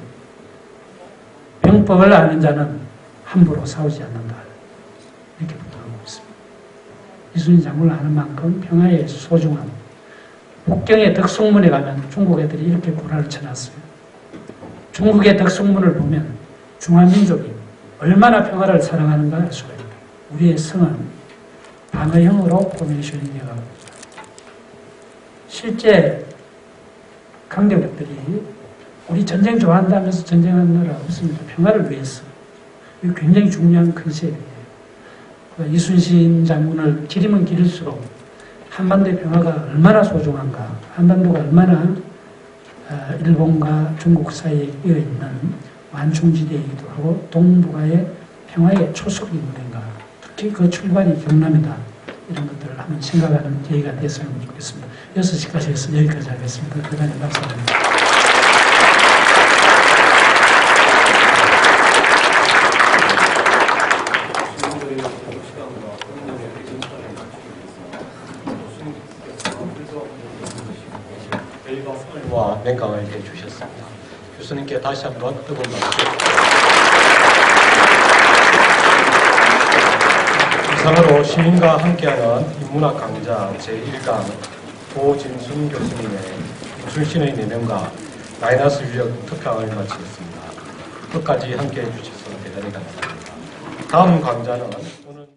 병법을 아는 자는 함부로 싸우지 않는다. 이렇게 붙어가고 있습니다. 이순신 장군을 아는 만큼 평화의 소중함. 북경의 덕숭문에 가면 중국 애들이 이렇게 구라를 쳐놨어요. 중국의 덕숭문을 보면 중화민족이 얼마나 평화를 사랑하는가 알 수가 있다. 우리의 성은 방어형으로 포메이션이 되어갑니다. 실제 강대국들이 우리 전쟁 좋아한다면서 전쟁하는 나라 없습니다. 평화를 위해서. 이거 굉장히 중요한 컨셉이에요. 이순신 장군을 기리면 기릴수록 한반도의 평화가 얼마나 소중한가, 한반도가 얼마나 일본과 중국 사이에 끼어있는 완충지대이기도 하고 동북아의 평화의 초석 인물인가, 특히 그 출발이 경남이다. 이런 것들을 한번 생각하는 계기가 됐으면 좋겠습니다. 6시까지 해서 여기까지 하겠습니다. 대단히 감사합니다. 와 맹강을 해주셨습니다. 교수님께 다시 한번 뜨거운 박수. 이상으로 시민과 함께하는 인문학 강좌 제1강 고진순 교수님의 이순신의 내면과 마이너스 유적 특강을 마치겠습니다. 끝까지 함께해 주셔서 대단히 감사합니다. 다음 강좌는 오늘